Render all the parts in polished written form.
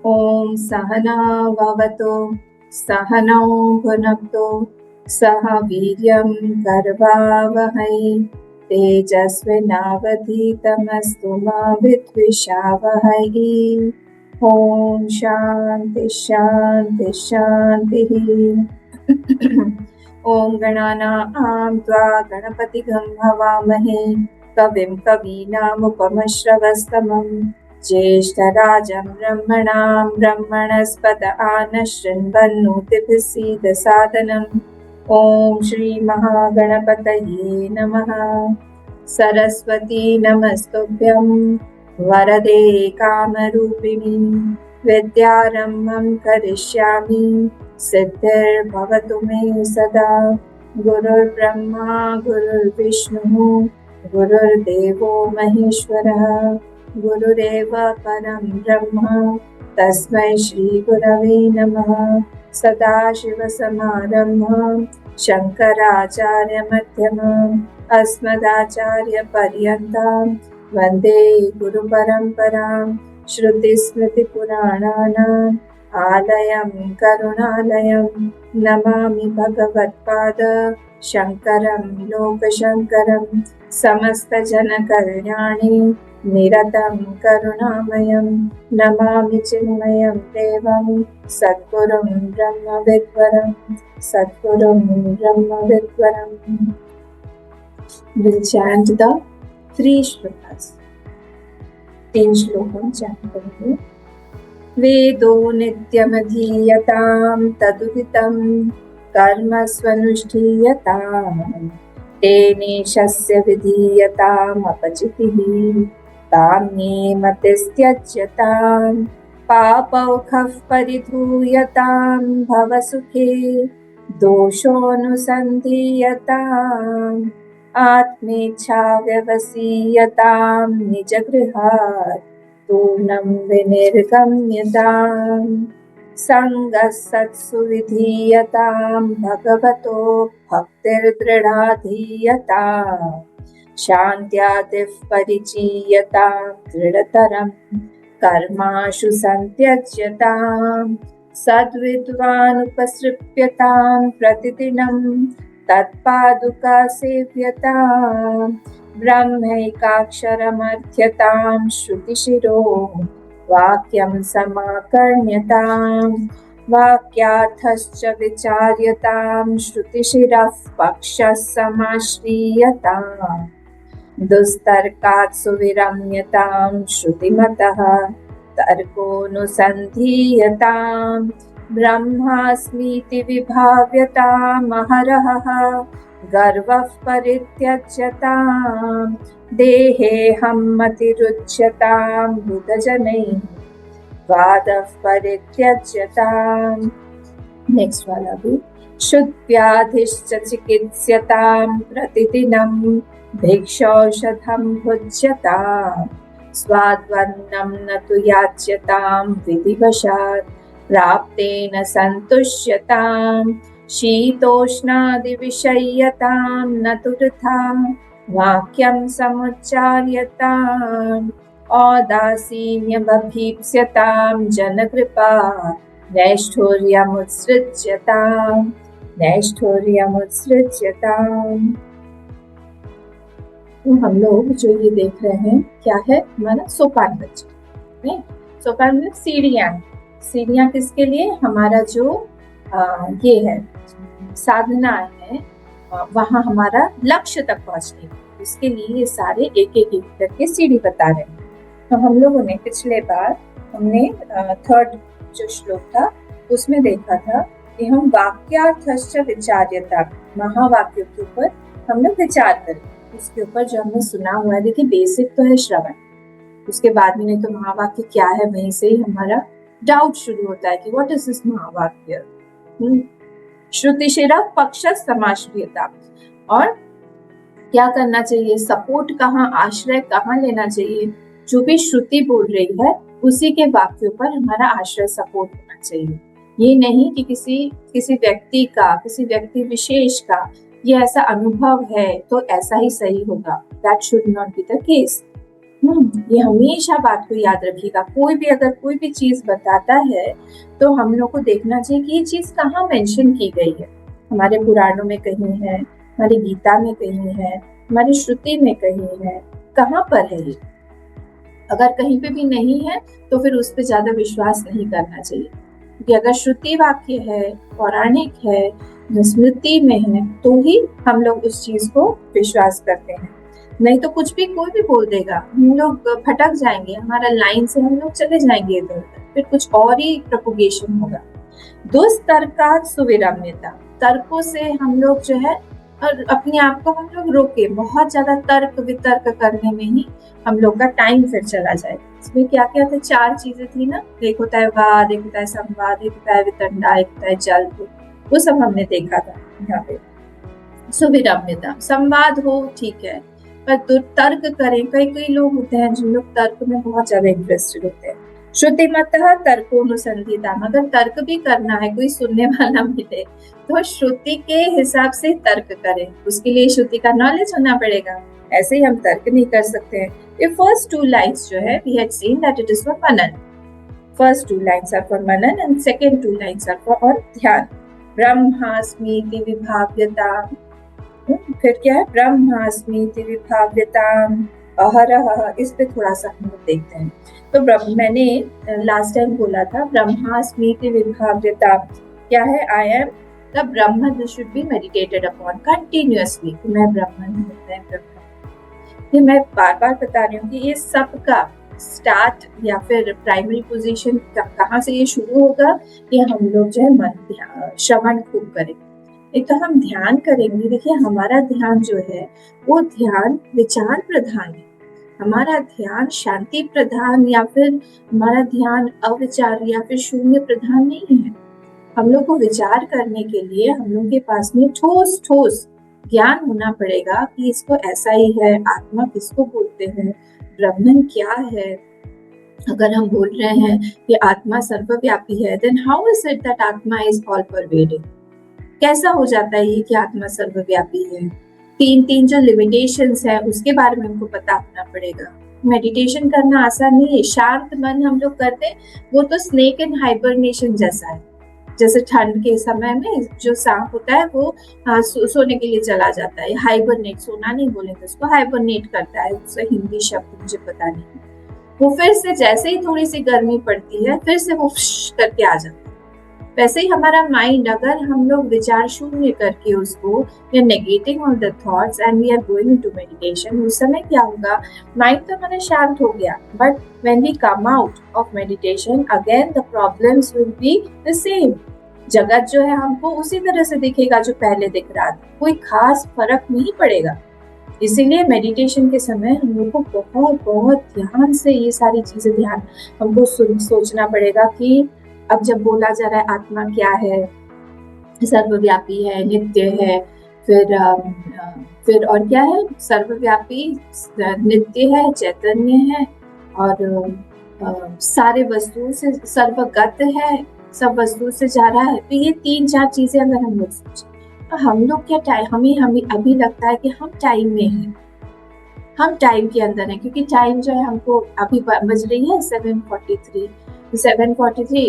ॐ सहना भवतु सहनौ भुनक्तु सह वीर्यं करवावहै तेजस्विनावधीतमस्तु मा विद्विषावहै। ॐ शान्ति शान्ति शान्तिः। ॐ गणानां त्वा गणपतिगं हवामहे कविं कवीनामुपमश्रवस्तमं ज्येष्ठराजं ब्रह्मणां ब्रह्मणस्पत आनशृण्वन्नोतिभिः सीदसादनम्। ॐ श्रीमहागणपतये नमः। सरस्वती नमस्तुभ्यं वरदे कामरूपिणि विद्यारम्भं करिष्यामि सिद्धिर्भवतु मे सदा। गुरुर्ब्रह्मा गुरुर्विष्णुः गुरुर्देवो महेश्वरः गुरुरेव परं ब्रह्म तस्मै श्रीगुरवे नमः। सदाशिवसमारम्भां शङ्कराचार्यमध्यमाम् अस्मदाचार्यपर्यन्तां वन्दे गुरुपरम्परां। श्रुतिस्मृतिपुराणानाम् आलयं करुणालयं नमामि भगवत्पाद शङ्करं लोकशङ्करं। समस्तजनकल्याणे निरतं करुणामयं नमामि चिन्मयं देवं सद्गुरुं ब्रह्मविद्वरं सद्गुरुं ब्रह्मविद्वरम्। We'll chant the 3 shlokas. 3 श्लोकं chant करेंगे। वेदो नित्यमधीयतां तदुदितं कर्म स्वनुष्ठीयताम् तेनेशस्य विधीयताम् अपचितिः ताम्ये मतिस्त्यज्यतां पापौखः परिधूयतां भवसुखे दोषोऽनुसन्धीयताम् आत्मेच्छा व्यवसीयतां निजगृहात् पूर्णं विनिर्गम्यताम् संगः सत्सु विधीयतां भगवतो भक्तिर्दृढाधीयताम् शान्त्यादिः परिचीयतां दृढतरं कर्माशु सन्त्यज्यताम् सद्विद्वानुपसृप्यतां प्रतिदिनं तत्पादुका सेव्यताम् ब्रह्मैकाक्षरमध्यतां श्रुतिशिरो वाक्यं समाकर्ण्यताम् वाक्यार्थश्च विचार्यतां श्रुतिशिरः पक्षः समाश्रीयताम् दुस्तर्कात् सुविरम्यतां श्रुतिमतः तर्कोऽनुसन्धीयताम् ब्रह्मास्मीति विभाव्यताम् अहरहः गर्वः परित्यज्यताम् देहेऽहं मतिरुच्यतां बुधजनैः वादः परित्यज्यताम्। नेक्स्ट वाला भी। शुद्व्याधिश्च चिकित्स्यतां प्रतिदिनं भिक्षौषधं भुज्यताम् स्वाद्वन्नं न तु याच्यतां विधिवशात् प्राप्तेन सन्तुष्यताम् शीतोष्णादिविषय्यतां न तु वृथा वाक्यं समुच्चार्यताम् औदासीन्यमभीप्स्यतां जनकृपा नैष्ठुर्यमुत्सृज्यताम् नैष्ठुर्यमुत्सृज्यताम्। तो हम लोग जो ये देख रहे हैं क्या है, हमारा सोपान बच्चा। सोपान में सीढ़ियाँ किसके लिए, हमारा जो ये है साधना है वहाँ हमारा लक्ष्य तक पहुँचने की, इसके लिए ये सारे एक एक करके सीढ़ी बता रहे हैं। तो हम लोगों ने पिछले बार हमने 3rd जो श्लोक था उसमें देखा था कि हम वाक्यार्थश्च विचार्यता, महावाक्यों के ऊपर हम लोग विचार करें, उसके ऊपर जो हमने सुना हुआ है। देखिए बेसिक तो है श्रवण, उसके बाद में नहीं तो महावाक्य क्या है, वहीं से ही हमारा डाउट शुरू होता है कि व्हाट इज दिस महावाक्य। श्रुतिशिरा पक्ष समाश्रियता, और क्या करना चाहिए, सपोर्ट कहाँ, आश्रय कहाँ लेना चाहिए, जो भी श्रुति बोल रही है उसी के वाक्यों पर हमारा आश्रय सपोर्ट होना चाहिए। ये नहीं कि किसी व्यक्ति का, किसी व्यक्ति विशेष का ये ऐसा अनुभव है तो ऐसा ही सही होगा, that should not be the case. ये हमेशा बात को याद रखिएगा। कोई भी अगर कोई भी चीज बताता है तो हम लोग को देखना चाहिए कि ये चीज कहाँ मेंशन की गई है। हमारे पुराणों में कहीं है, हमारी गीता में कहीं है, हमारी श्रुति में कहीं है, कहाँ पर है ये। अगर कहीं पे भी नहीं है तो फिर उस पर ज्यादा विश्वास नहीं करना चाहिए, क्योंकि अगर श्रुति वाक्य है, पौराणिक है, स्मृति में है, तो ही हम लोग उस चीज को विश्वास करते हैं। नहीं तो कुछ भी कोई भी बोल देगा, हम लोग भटक जाएंगे, हमारा लाइन से हम लोग चले जाएंगे इधर उधर, फिर कुछ और ही प्रोपोगेशन होगा। दुष्तर्कात् सुविरम्यता, तर्कों से हम लोग जो है और अपने आप को हम लोग रोके, बहुत ज्यादा तर्क वितर्क करने में ही हम लोग का टाइम फिर चला जाएगा। इसमें क्या क्या थे, 4 चीजें थी ना, एक होता है वाद, एक होता है संवाद, एक होता है वितंडा, एक होता है जल्प, वो सब हमने देखा था यहाँ पे। सुविरम्यता, संवाद हो ठीक है, पर तर्क करें, कई कई लोग होते हैं जिन लोग तर्क में बहुत ज्यादा इंटरेस्टेड होते हैं। श्रुतिमतः तर्कोनुसंधिताम, अगर तर्क भी करना है, कोई सुनने वाला मिले तो श्रुति के हिसाब से तर्क करें, उसके लिए श्रुति का नॉलेज होना पड़ेगा, ऐसे ही हम तर्क नहीं कर सकते हैं। ये फर्स्ट 2 लाइन्स जो है, we had seen that it is for Manan, first 2 lines are for Manan and second 2 lines are for और ध्यान। ब्रह्मास्मीति विभाव्यता, फिर क्या है, ब्रह्मास्मीति विभाव्यता अहरह, इस पे थोड़ा सा हम लोग देखते हैं। तो मैंने लास्ट टाइम बोला था ब्रह्मास्मीति विभाव्यता क्या है, I am the Brahma, this should be meditated upon continuously, मैं ब्रह्मन हूँ, मैं ब्रह्मन। ये मैं बार बार बता रही हूँ कि ये सबका स्टार्ट या फिर प्राइमरी पोजीशन कहाँ से ये शुरू होगा, कि हम लोग जो है मन श्रवण खूब करें। एक तो हम ध्यान करेंगे, देखिए हमारा ध्यान जो है वो ध्यान विचार प्रधान है, हमारा ध्यान शांति प्रधान या फिर हमारा ध्यान अविचार या फिर शून्य प्रधान नहीं है। हम लोग को विचार करने के लिए हम लोग के पास में ठोस ठोस ज्ञान होना पड़ेगा कि इसको ऐसा ही है, आत्मा किसको बोलते हैं, ब्रह्मन क्या है। अगर हम बोल रहे हैं कि आत्मा सर्वव्यापी है, then how is it that atma is all pervading, कैसा हो जाता है ये कि आत्मा सर्वव्यापी है। 3 जो लिमिटेशंस है उसके बारे में हमको पता होना पड़ेगा। मेडिटेशन करना आसान नहीं है, शांत मन हम लोग करते वो तो स्नेक इन हाइबरनेशन जैसा है, जैसे ठंड के समय में जो सांप होता है वो सोने के लिए चला जाता है, हाइबरनेट, सोना नहीं बोलेंगे उसको, हाइबरनेट करता है, उसका हिंदी शब्द मुझे पता नहीं। वो फिर से जैसे ही थोड़ी सी गर्मी पड़ती है फिर से वो करके आ जाता है। वैसे ही हमारा माइंड, अगर हम लोग विचार शून्य करके उसको, we are negating all the thoughts and we are going into meditation, उस समय क्या होगा, माइंड तो हमारा शांत हो गया, but when we come out of meditation again the problems will be the same. जगत जो है हमको उसी तरह से दिखेगा जो पहले दिख रहा था, कोई खास फर्क नहीं पड़ेगा। इसीलिए मेडिटेशन के समय हम लोग को बहुत बहुत ध्यान से ये सारी चीजें ध्यान हमको सोचना पड़ेगा कि अब जब बोला जा रहा है आत्मा क्या है, सर्वव्यापी है, नित्य है, फिर और क्या है, सर्वव्यापी, नित्य है, चैतन्य है और सारे वस्तुओं से सर्वगत है, सब वस्तुओं से जा रहा है। तो ये 3-4 चीजें अगर हम लोग सोचें तो हम लोग क्या टाइम, हमें अभी लगता है कि हम टाइम में हैं, हम टाइम के अंदर हैं, क्योंकि टाइम जो है हमको अभी बज रही है 7:43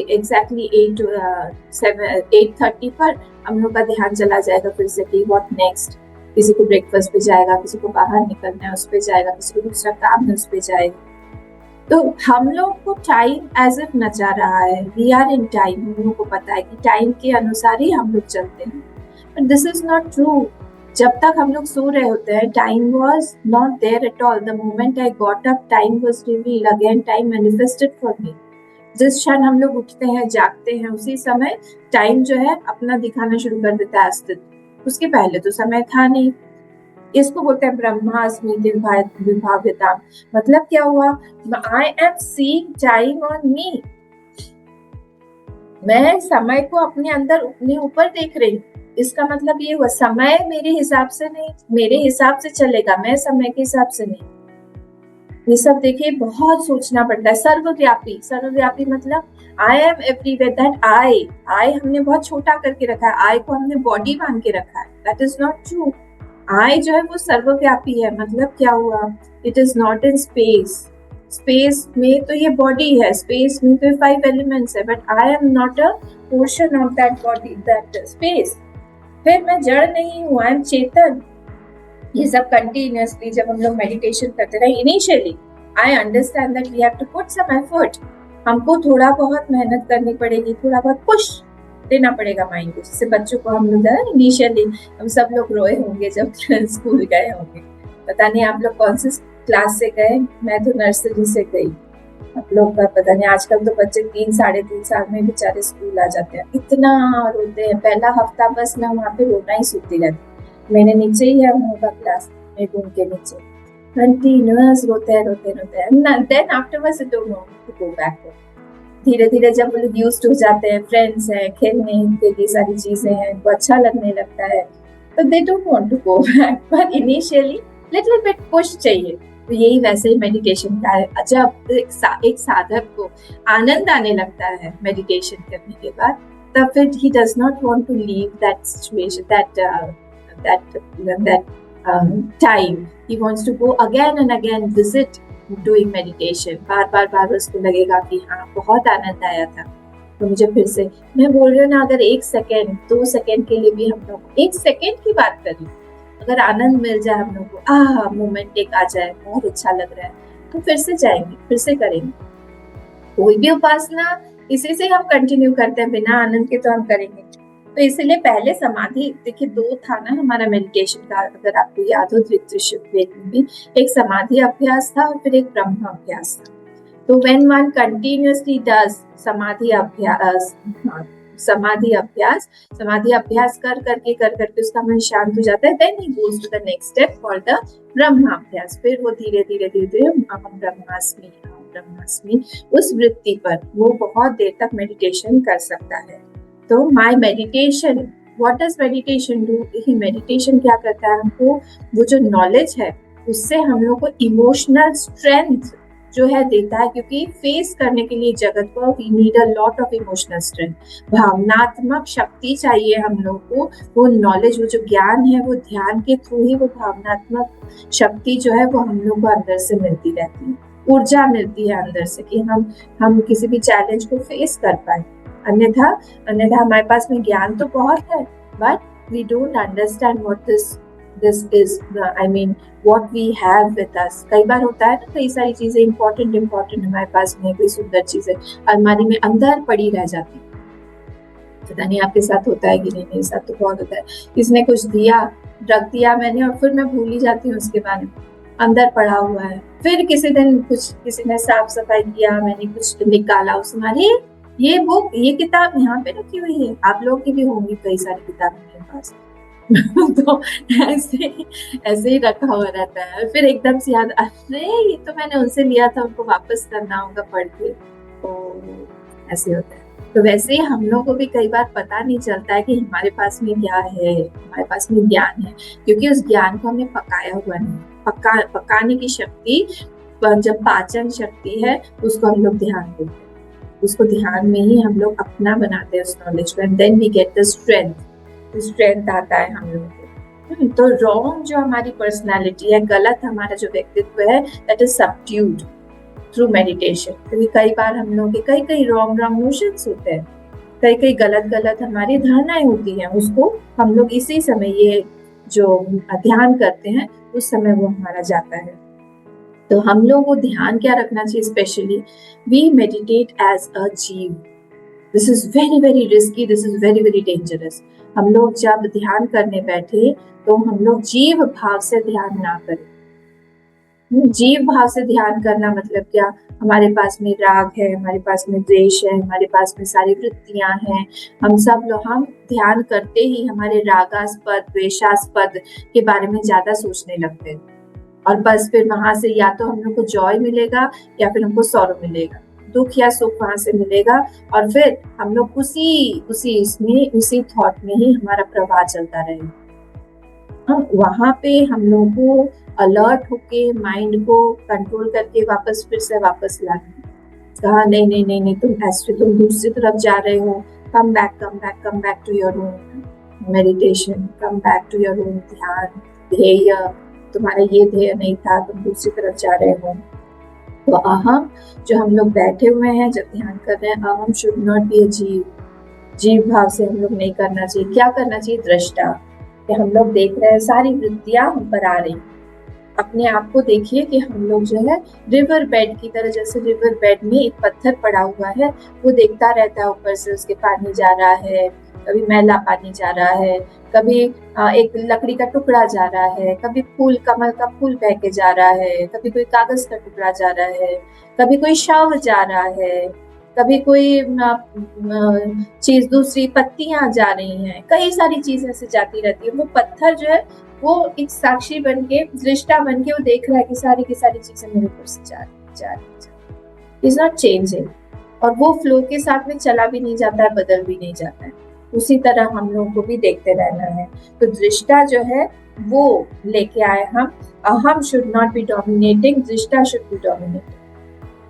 एग्जैक्टली 8:30 पर हम लोग का ध्यान चला जाएगा फिर से कि व्हाट नेक्स्ट, किसी को ब्रेकफास्ट पे जाएगा, किसी को बाहर निकलना है उस पे जाएगा, किसी को दूसरा काम है उस पे जाएगा। तो हम लोग को टाइम एज इफ नचा रहा है, वी आर इन टाइम, हम लोग को पता है कि टाइम के अनुसार ही हम लोग चलते हैं, but this is not true. जब तक हम लोग सो रहे होते हैं time was not there at all, the moment I got up time was revealed, again time manifested for me. जिस क्षण हम लोग उठते हैं, जागते हैं, उसी समय टाइम जो है अपना दिखाना शुरू कर देता है अस्तित्व, उसके पहले तो समय था नहीं। इसको बोलते हैं ब्रह्मास्मि विभाव्यता। मतलब क्या हुआ, I am seeing time on me, मैं समय को अपने अंदर, अपने ऊपर देख रही हूँ। इसका मतलब ये हुआ समय मेरे हिसाब से नहीं, मेरे हिसाब से चलेगा, मैं समय के हिसाब से नहीं। ये सब देखिए बहुत सोचना पड़ता है। सर्वव्यापी, सर्वव्यापी मतलब I am everywhere, that I हमने बहुत छोटा करके रखा है, आई को हमने बॉडी मान के रखा है, दैट इज नॉट ट्रू। आई जो है वो सर्वव्यापी है, मतलब क्या हुआ, it is not in space. Space में तो ये बॉडी है, स्पेस में तो 5 एलिमेंट्स है, but I am not a portion of that body, that space. फिर मैं जड़ नहीं हूँ, आई एम चेतन। ये सब कंटिन्यूअसली जब हम लोग मेडिटेशन करते रहे, initially I understand that we have to put some effort. हमको थोड़ा बहुत मेहनत करनी पड़ेगी, थोड़ा बहुत पुश देना पड़ेगा माइंड को। जैसे बच्चों को हम लोग इनिशियली, हम सब लोग रोए होंगे जब स्कूल गए होंगे। पता नहीं आप लोग कौन से क्लास से गए, मैं तो नर्सरी से गई। आप लोग का पता नहीं, आजकल तो बच्चे 3-3.5 साल में बेचारे स्कूल आ जाते हैं, इतना रोते हैं। पहला हफ्ता बस मैं वहाँ पे रोना ही सीखती रहती। मेरे नीचे ही है उनका क्लास, मेरे रूम के नीचे, कंटिन्यूअस रोते हैं। Then afterwards I don't want to go back. धीरे धीरे जब वो लोग यूज्ड हो जाते हैं, फ्रेंड्स हैं, खेलने के लिए सारी चीजें हैं, उनको अच्छा लगने लगता है, तो they don't want to go back. पर इनिशियली लिटिल बिट पुश चाहिए। तो यही वैसे ही मेडिटेशन का है। जब एक साधक को आनंद आने लगता है मेडिटेशन करने के बाद, तब फिर he does not want to leave that situation, that time. He wants to go again and again visit doing meditation. बार उसको लगेगा कि हाँ बहुत आनंद आया था, तो मुझे फिर से, मैं बोल रही हूँ ना, अगर 1 सेकेंड 2 सेकेंड के लिए भी हम लोग 1 सेकेंड की बात करें, अगर आनंद मिल जाए हम लोग को, मोमेंट एक आ जाए, बहुत अच्छा लग रहा है, तो फिर से जाएंगे, फिर से करेंगे। कोई भी उपासना इसी से हम कंटिन्यू करते हैं, बिना आनंद के तो हम करेंगे। तो इसलिए पहले समाधि, देखिए 2 था ना हमारा मेडिटेशन का, अगर आपको याद हो वेद में भी एक समाधि अभ्यास था और फिर एक ब्रह्म अभ्यास था। तो व्हेन वन कंटिन्यूअसली डज समाधि अभ्यास कर करके उसका मन शांत हो जाता है, then he goes to the next step for the Brahma abhyas. फिर वो धीरे धीरे अहम ब्रह्मास्मि उस वृत्ति पर वो बहुत देर तक मेडिटेशन कर सकता है। तो my meditation, what does meditation do? He meditation क्या करता है, हमको वो जो नॉलेज है उससे हम लोग को इमोशनल स्ट्रेंथ जो है देता है, क्योंकि फेस करने के लिए जगत को we need a lot of emotional strength, भावनात्मक शक्ति चाहिए हम लोग को। वो नॉलेज, वो जो ज्ञान है, वो ध्यान के थ्रू ही वो भावनात्मक शक्ति जो है वो हम लोग को अंदर से मिलती रहती है, ऊर्जा मिलती है अंदर से, कि हम किसी भी चैलेंज को फेस कर पाए। अन्यथा हमारे पास में ज्ञान तो बहुत है, but we don't understand what this is I mean what we have with us। कई बार होता है ना, कई सारी चीजें इम्पोर्टेंट हमारे पास में, कोई सुंदर चीजें अलमारी में अंदर पड़ी रह जाती। पता नहीं आपके साथ होता है कि नहीं, मेरे साथ तो बहुत होता है। किसने कुछ दिया, रख दिया मैंने, और फिर मैं भूल ही जाती हूँ उसके बारे में, अंदर पड़ा हुआ है। फिर किसी दिन किसी ने साफ सफाई किया, मैंने कुछ निकाला उसमें, अरे ये बुक, ये किताब यहाँ पे रखी हुई है। आप लोग की भी होंगी कई सारी किताबें मेरे पास। तो ऐसे ही रखा हुआ रहता है। फिर एकदम से याद, अरे ये तो मैंने उनसे लिया था, उनको वापस करना होगा पढ़ के, तो ऐसे होता है। तो वैसे ही हम लोग को भी कई बार पता नहीं चलता है कि हमारे पास में क्या है, हमारे पास में ज्ञान है, क्योंकि उस ज्ञान को हमने पकाया हुआ नहीं। पकाने की शक्ति, जब पाचन शक्ति है, उसको हम लोग ध्यान देते हैं, उसको ध्यान में ही हम लोग अपना बनाते हैं उस नॉलेज को, and then we get the strength आता है हम लोगों को। तो रॉन्ग जो हमारी पर्सनालिटी है, गलत हमारा जो व्यक्तित्व है, that is subdued through meditation. क्योंकि कई बार हम लोग के कई रॉन्ग नोशंस होते हैं, कई गलत हमारी धारणाएं होती हैं, उसको हम लोग इसी समय, ये जो ध्यान करते हैं उस समय वो हमारा जाता है। तो हम लोग को ध्यान क्या रखना चाहिए, specially we meditate as a जीव। This is very very risky, this is very very dangerous. हम लोग जब ध्यान करने बैठे तो हम लोग जीव भाव से ध्यान ना करें। जीव भाव से ध्यान करना मतलब क्या, हमारे पास में राग है, हमारे पास में द्वेष है, हमारे पास में सारी वृत्तियां हैं, हम ध्यान करते ही हमारे रागास्पद द्वेषास्पद के बारे में ज्यादा सोचने लगते हैं, और बस फिर वहां से या तो हम लोग को जॉय मिलेगा या फिर हमको सौरो मिलेगा, दुख या सुख वहां से मिलेगा, और फिर हम लोग उसी थॉट में ही हमारा प्रवाह चलता रहेगा। हम वहां पे हम लोग को अलर्ट होके माइंड को कंट्रोल करके वापस लाना, कहा नहीं तुम दूसरी तरफ जा रहे हो, come back to your own meditation, come back to your own dhyan, dhyey, तुम्हारा ये ध्येय नहीं था, तुम दूसरी तरफ जा रहे हो। तो अहम जो हम लोग बैठे हुए हैं, जब ध्यान कर रहे हैं, अहम शुड नॉट बी अ जीव। जीव भाव से हम लोग नहीं करना चाहिए। क्या करना चाहिए? दृष्टा, कि हम लोग देख रहे हैं सारी वृत्तियां हम पर आ रही। अपने आप को देखिए कि हम लोग जो है रिवर बेड की तरह, जैसे रिवर बेड में एक पत्थर पड़ा हुआ है, वो देखता रहता है ऊपर से, उसके पानी जा रहा है, कभी मैला पानी जा रहा है, कभी एक लकड़ी का टुकड़ा जा रहा है, कभी फूल, कमल का फूल बह के जा रहा है, कभी कोई कागज का टुकड़ा जा रहा है, कभी कोई शव जा रहा है, कभी कोई चीज, दूसरी पत्तियां जा रही हैं, कई सारी चीजें ऐसे जाती रहती है। वो पत्थर जो है वो एक साक्षी बन के, दृष्टा बन के वो देख रहा है कि सारी की सारी चीजें मेरे ऊपर से जा रही, इज नॉट चेंजिंग। और वो फ्लो के साथ में चला भी नहीं जाता है, बदल भी नहीं जाता है। उसी तरह हम लोगों को भी देखते रहना है। तो दृष्टा जो है वो लेके आए हम। अहम शुड नॉट बी डोमिनेटिंग, दृष्टा शुड बी डोमिनेटिंग।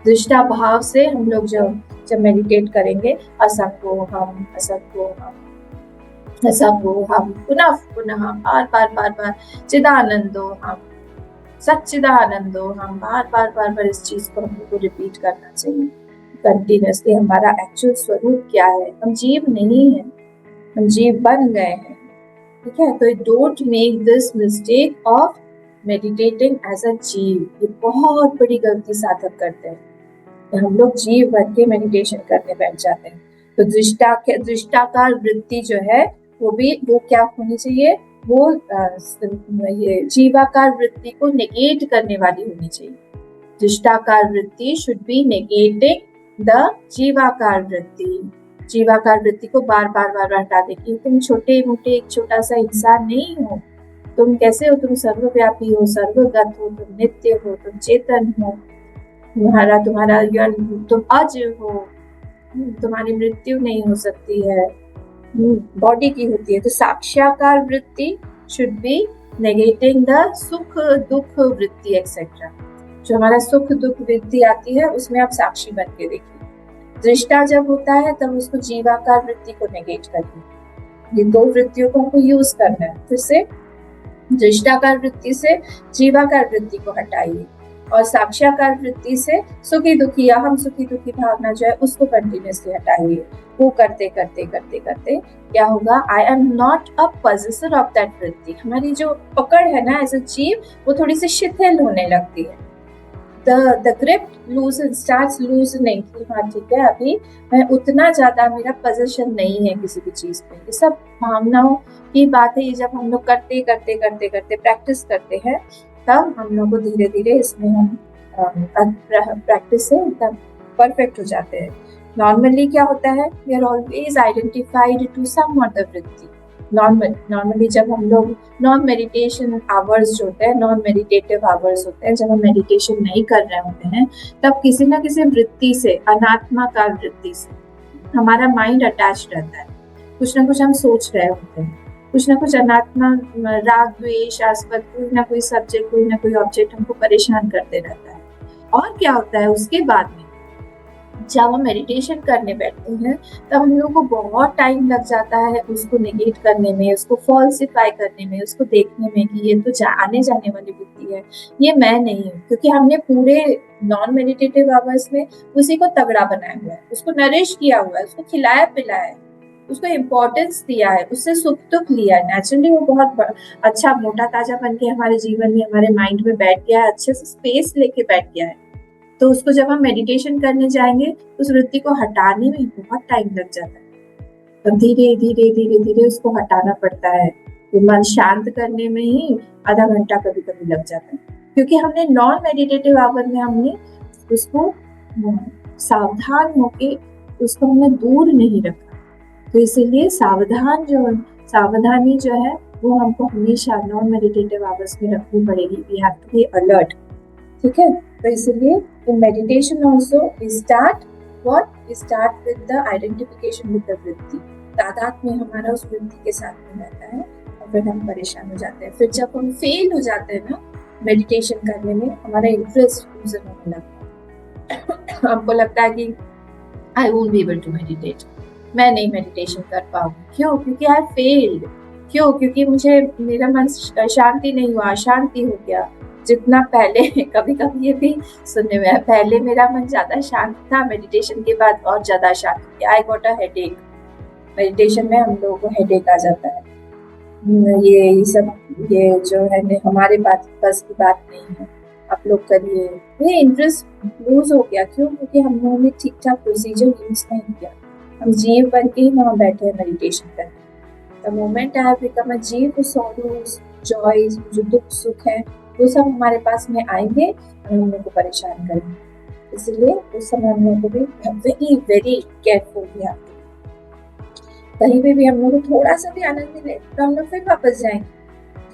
दृष्टा भाव से हम लोग जब मेडिटेट करेंगे, असंगो हम, असंगो हम, असंगो हम, पुनः पुनः, बार बार बार बार, चिदानंदो हम, सच्चिदानंदो हम, बार बार बार बार इस चीज को हम लोग को रिपीट करना चाहिए कंटिन्यूसली। हमारा एक्चुअल स्वरूप क्या है? हम जीव नहीं है, हम जीव बन गए हैं। ठीक है, तो don't make this mistake of meditating as a jiva. ये बहुत बड़ी गलती साधक करते हैं, हम लोग जीव बन के मेडिटेशन करने बैठ जाते हैं। तो दृष्टाकार वृत्ति जो है वो क्या होनी चाहिए? वो ये जीवाकार वृत्ति को नेगेट करने वाली होनी चाहिए। दृष्टाकार वृत्ति शुड बी नेगेटिंग द जीवाकार वृत्ति। जीवाकार वृत्ति को बार बार बार बार हटा देगी। तुम छोटे मोटे एक छोटा सा इंसान नहीं हो। तुम कैसे हो? तुम सर्वव्यापी हो, सर्वगत हो, तुम नित्य हो, तुम चेतन हो, तुम्हारा तुम अज हो, तुम्हारी मृत्यु नहीं हो सकती है, बॉडी की होती है। तो साक्षाकार वृत्ति शुड बी नेगेटिंग द सुख दुख वृत्ति एक्सेट्रा। जो हमारा सुख दुख वृत्ति आती है उसमें आप साक्षी बन के देखिए। दृष्टा जब होता है तब उसको जीवाकार वृत्ति को नेगेट करिए। ये दो वृत्तियों को हमको यूज करना है। फिर से दृष्टाकार वृत्ति से जीवाकार वृत्ति को हटाइए और साक्षाकार वृत्ति से सुखी दुखी, अहम सुखी दुखी भावना जो है उसको कंटिन्यूसली हटाइए। वो करते करते करते करते क्या होगा? I am not a possessor of that वृत्ति। हमारी जो पकड़ है ना एज अ जीव, वो थोड़ी सी शिथिल होने लगती है। The grip starts loosening। हाँ ठीक है, अभी मैं उतना ज्यादा, मेरा पोजीशन नहीं है किसी भी चीज पे। ये सब भावनाओं की बात है। ये जब हम लोग करते करते करते करते प्रैक्टिस करते हैं, तब हम लोग को धीरे धीरे इसमें हम प्रैक्टिस से एकदम परफेक्ट हो जाते हैं। नॉर्मली क्या होता है? We are always identified to some other vritti. Normally जब हम लोग नॉन मेडिटेशन आवर्स जो होते हैं, नॉन मेडिटेटिव आवर्स होते हैं, जब हम मेडिटेशन नहीं कर रहे होते हैं, तब किसी ना किसी वृत्ति से, अनात्माकार वृत्ति से हमारा माइंड अटैच रहता है। कुछ ना कुछ हम सोच रहे होते हैं, कुछ ना कुछ अनात्मा, राग द्वेष आस्पद कोई ना कोई सब्जेक्ट, कोई ना कोई ऑब्जेक्ट हमको परेशान करते रहता है। और क्या होता है उसके बाद में, जब हम मेडिटेशन करने बैठते हैं तब हम लोग को बहुत टाइम लग जाता है उसको नेगेट करने में, उसको फॉल्सिफाई करने में, उसको देखने में कि ये तो आने जाने वाली बुद्धि है, ये मैं नहीं हूँ। क्योंकि हमने पूरे नॉन मेडिटेटिव आवर्स में उसी को तगड़ा बनाया हुआ है, उसको नरिश किया हुआ है, उसको खिलाया पिलाया है, उसको इम्पोर्टेंस दिया है, उससे सुख दुख लिया है। नेचुरली वो बहुत अच्छा मोटा ताजा बन के हमारे जीवन में, हमारे माइंड में बैठ गया है, अच्छे से स्पेस लेके बैठ गया है। तो उसको जब हम मेडिटेशन करने जाएंगे, उस वृत्ति को हटाने में बहुत टाइम लग जाता है। तो धीरे धीरे धीरे धीरे उसको हटाना पड़ता है। तो मन शांत करने में ही आधा घंटा कभी कभी लग जाता है, क्योंकि हमने नॉन मेडिटेटिव आवर में हमने उसको सावधान होके उसको हमने दूर नहीं रखा। तो इसीलिए सावधानी जो है वो हमको हमेशा नॉन मेडिटेटिव आवर्स में रखनी पड़ेगी। We have to be alert. ठीक है, तो इसलिए in meditation also we start with the identification with the वृत्ति। तादात्म्य हमारा उस वृत्ति के साथ में रहता है और फिर हम परेशान हो जाते हैं। फिर जब हम फेल हो जाते हैं ना मेडिटेशन करने में, हमारा इंटरेस्ट लूजन होने लगता है। हमको लगता है कि I won't be able to meditate, मैं नहीं मेडिटेशन कर पाऊंगी। क्यों? क्योंकि I failed। क्यों? क्योंकि मुझे मेरा मन शांति नहीं हुआ, अशांति हो गया। जितना पहले कभी कभी ये भी सुनने में आया, पहले मेरा मन ज्यादा शांत था, मेडिटेशन के बाद और ज्यादा शांत हो गया। I got a headache. Meditation में हम लोगों को हेडेक आ जाता है। ये सब ये जो है हमारे बस की बात नहीं है। आप लोग करिए। ये इंटरेस्ट लूज हो गया। क्यों? क्योंकि हम लोगों ने ठीक ठाक प्रोसीजर यूज नहीं किया। हम जीव बन के ही वहाँ बैठे हैं मेडिटेशन करने। The moment I have become a जीव, वो sorrows, joys, जो दुख सुख है, वो सब हमारे पास में आएंगे और हम लोग को परेशान करेंगे। इसलिए उस समय हम लोग को भी वेरी वेरी केयरफुल भी आते। कहीं पे भी हम लोग को थोड़ा सा भी आनंद मिले तो हम लोग फिर वापस जाएंगे।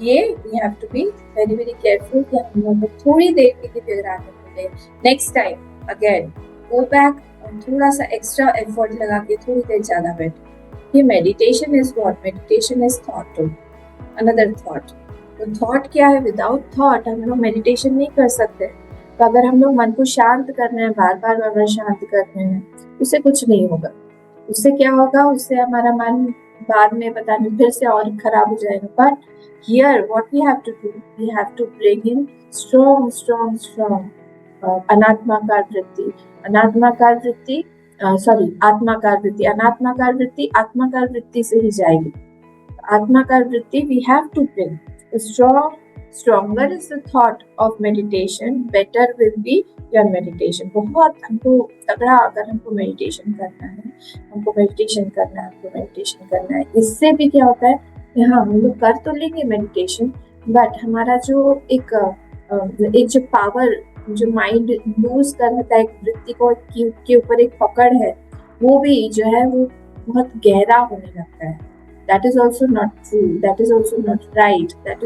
ये we have to be very very careful कि हम लोग को थोड़ी देर के लिए फिर आनंद मिले। Next time again go back और थोड़ा सा एक्स्ट्रा एफर्ट लगा के थोड़ी देर ज्यादा बैठे। ये meditation is what? Meditation is thought to another thought. तो थॉट क्या है? विदाउट थॉट हम लोग मेडिटेशन नहीं कर सकते। तो अगर हम लोग मन को शांत कर रहे हैं, बार बार शांत कर रहे हैं, उससे कुछ नहीं होगा। उससे क्या होगा? उससे हमारा मन बाद में पता नहीं फिर से और खराब हो जाएगा। But here what we have to do, we have to bring in strong strong strong अनात्माकार वृत्ति। अनात्माकार वृत्ति सॉरी आत्माकार वृत्ति। अनात्माकार वृत्ति आत्माकार वृत्ति से ही जाएगी। Atmakar vritti we have to bring strong. Stronger is the thought of meditation, better will be your meditation. बहुत हमको तगड़ा अगर हमको मेडिटेशन करना है, हमको मेडिटेशन करना है, हमको मेडिटेशन करना है। इससे भी क्या होता है कि हाँ हम लोग कर तो लेंगे मेडिटेशन, बट हमारा जो एक जो पावर जो माइंड लूज कर देता है, एक वृत्ति को के ऊपर एक पकड़ है, वो भी जो है वो बहुत गहरा होने लगता है। That is also not true. That is also not right. That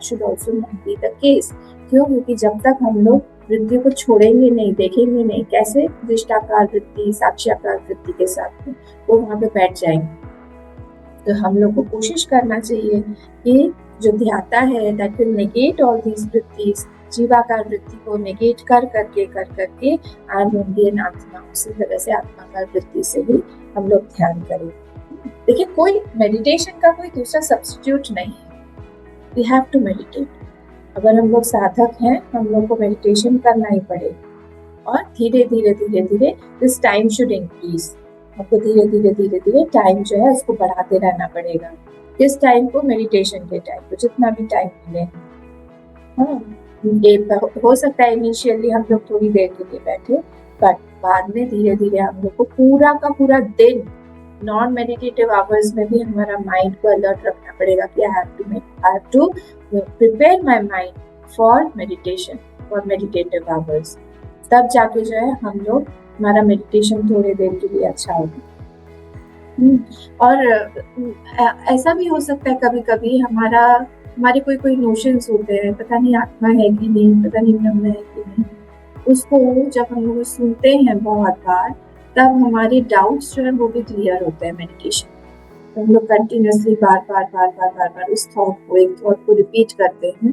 should also not be the case. क्यों? क्योंकि जब तक हम लोग वृत्ति को छोड़ेंगे नहीं, देखेंगे नहीं, कैसे दृष्टाकार वृत्ति, साक्ष्याकार वृत्ति के साथ में वो वहाँ पे बैठ जाएंगे। तो हम लोग को कोशिश करना चाहिए कि जो ध्याता है that will negate all these वृत्तिस, जीवाकार वृत्ति को नेगेट कर करके आई एम आत्मा, उसी तरह से आत्माकार वृत्ति से भी हम लोग ध्यान करें। देखिए कोई मेडिटेशन का कोई दूसरा सब्स्टिट्यूट नहीं है। We have to meditate. अगर हम लोग साधक हैं, हम लोग को मेडिटेशन करना ही पड़ेगा। और धीरे धीरे दिस टाइम शुड इंक्रीज। हमको धीरे धीरे टाइम जो है उसको बढ़ाते रहना पड़ेगा। इस टाइम को मेडिटेशन के टाइम को जितना भी टाइम मिले, हाँ हो सकता है इनिशियली हम लोग थोड़ी देर के लिए बैठे, बट बाद में धीरे धीरे हम लोग को पूरा का पूरा दिन नॉन मेडिटेटिव आवर्स में भी हमारा माइंड को अलर्ट रखना पड़ेगा कि I have to prepare my mind for meditation, for meditative hours. तब जाके जो है हम लोग हमारा मेडिटेशन थोड़ी देर के लिए अच्छा होगा। और ऐसा भी हो सकता है कभी कभी हमारे कोई नोशंस होते हैं, पता नहीं आत्मा है कि नहीं, पता नहीं ब्रह्म है कि नहीं। उसको जब हम लोग सुनते हैं बहुत बार, तब हमारे डाउट्स जो है वो भी क्लियर होते हैं मेडिटेशन। तो हम लोग कंटिन्यूसली बार उस एक थॉट को रिपीट करते हैं,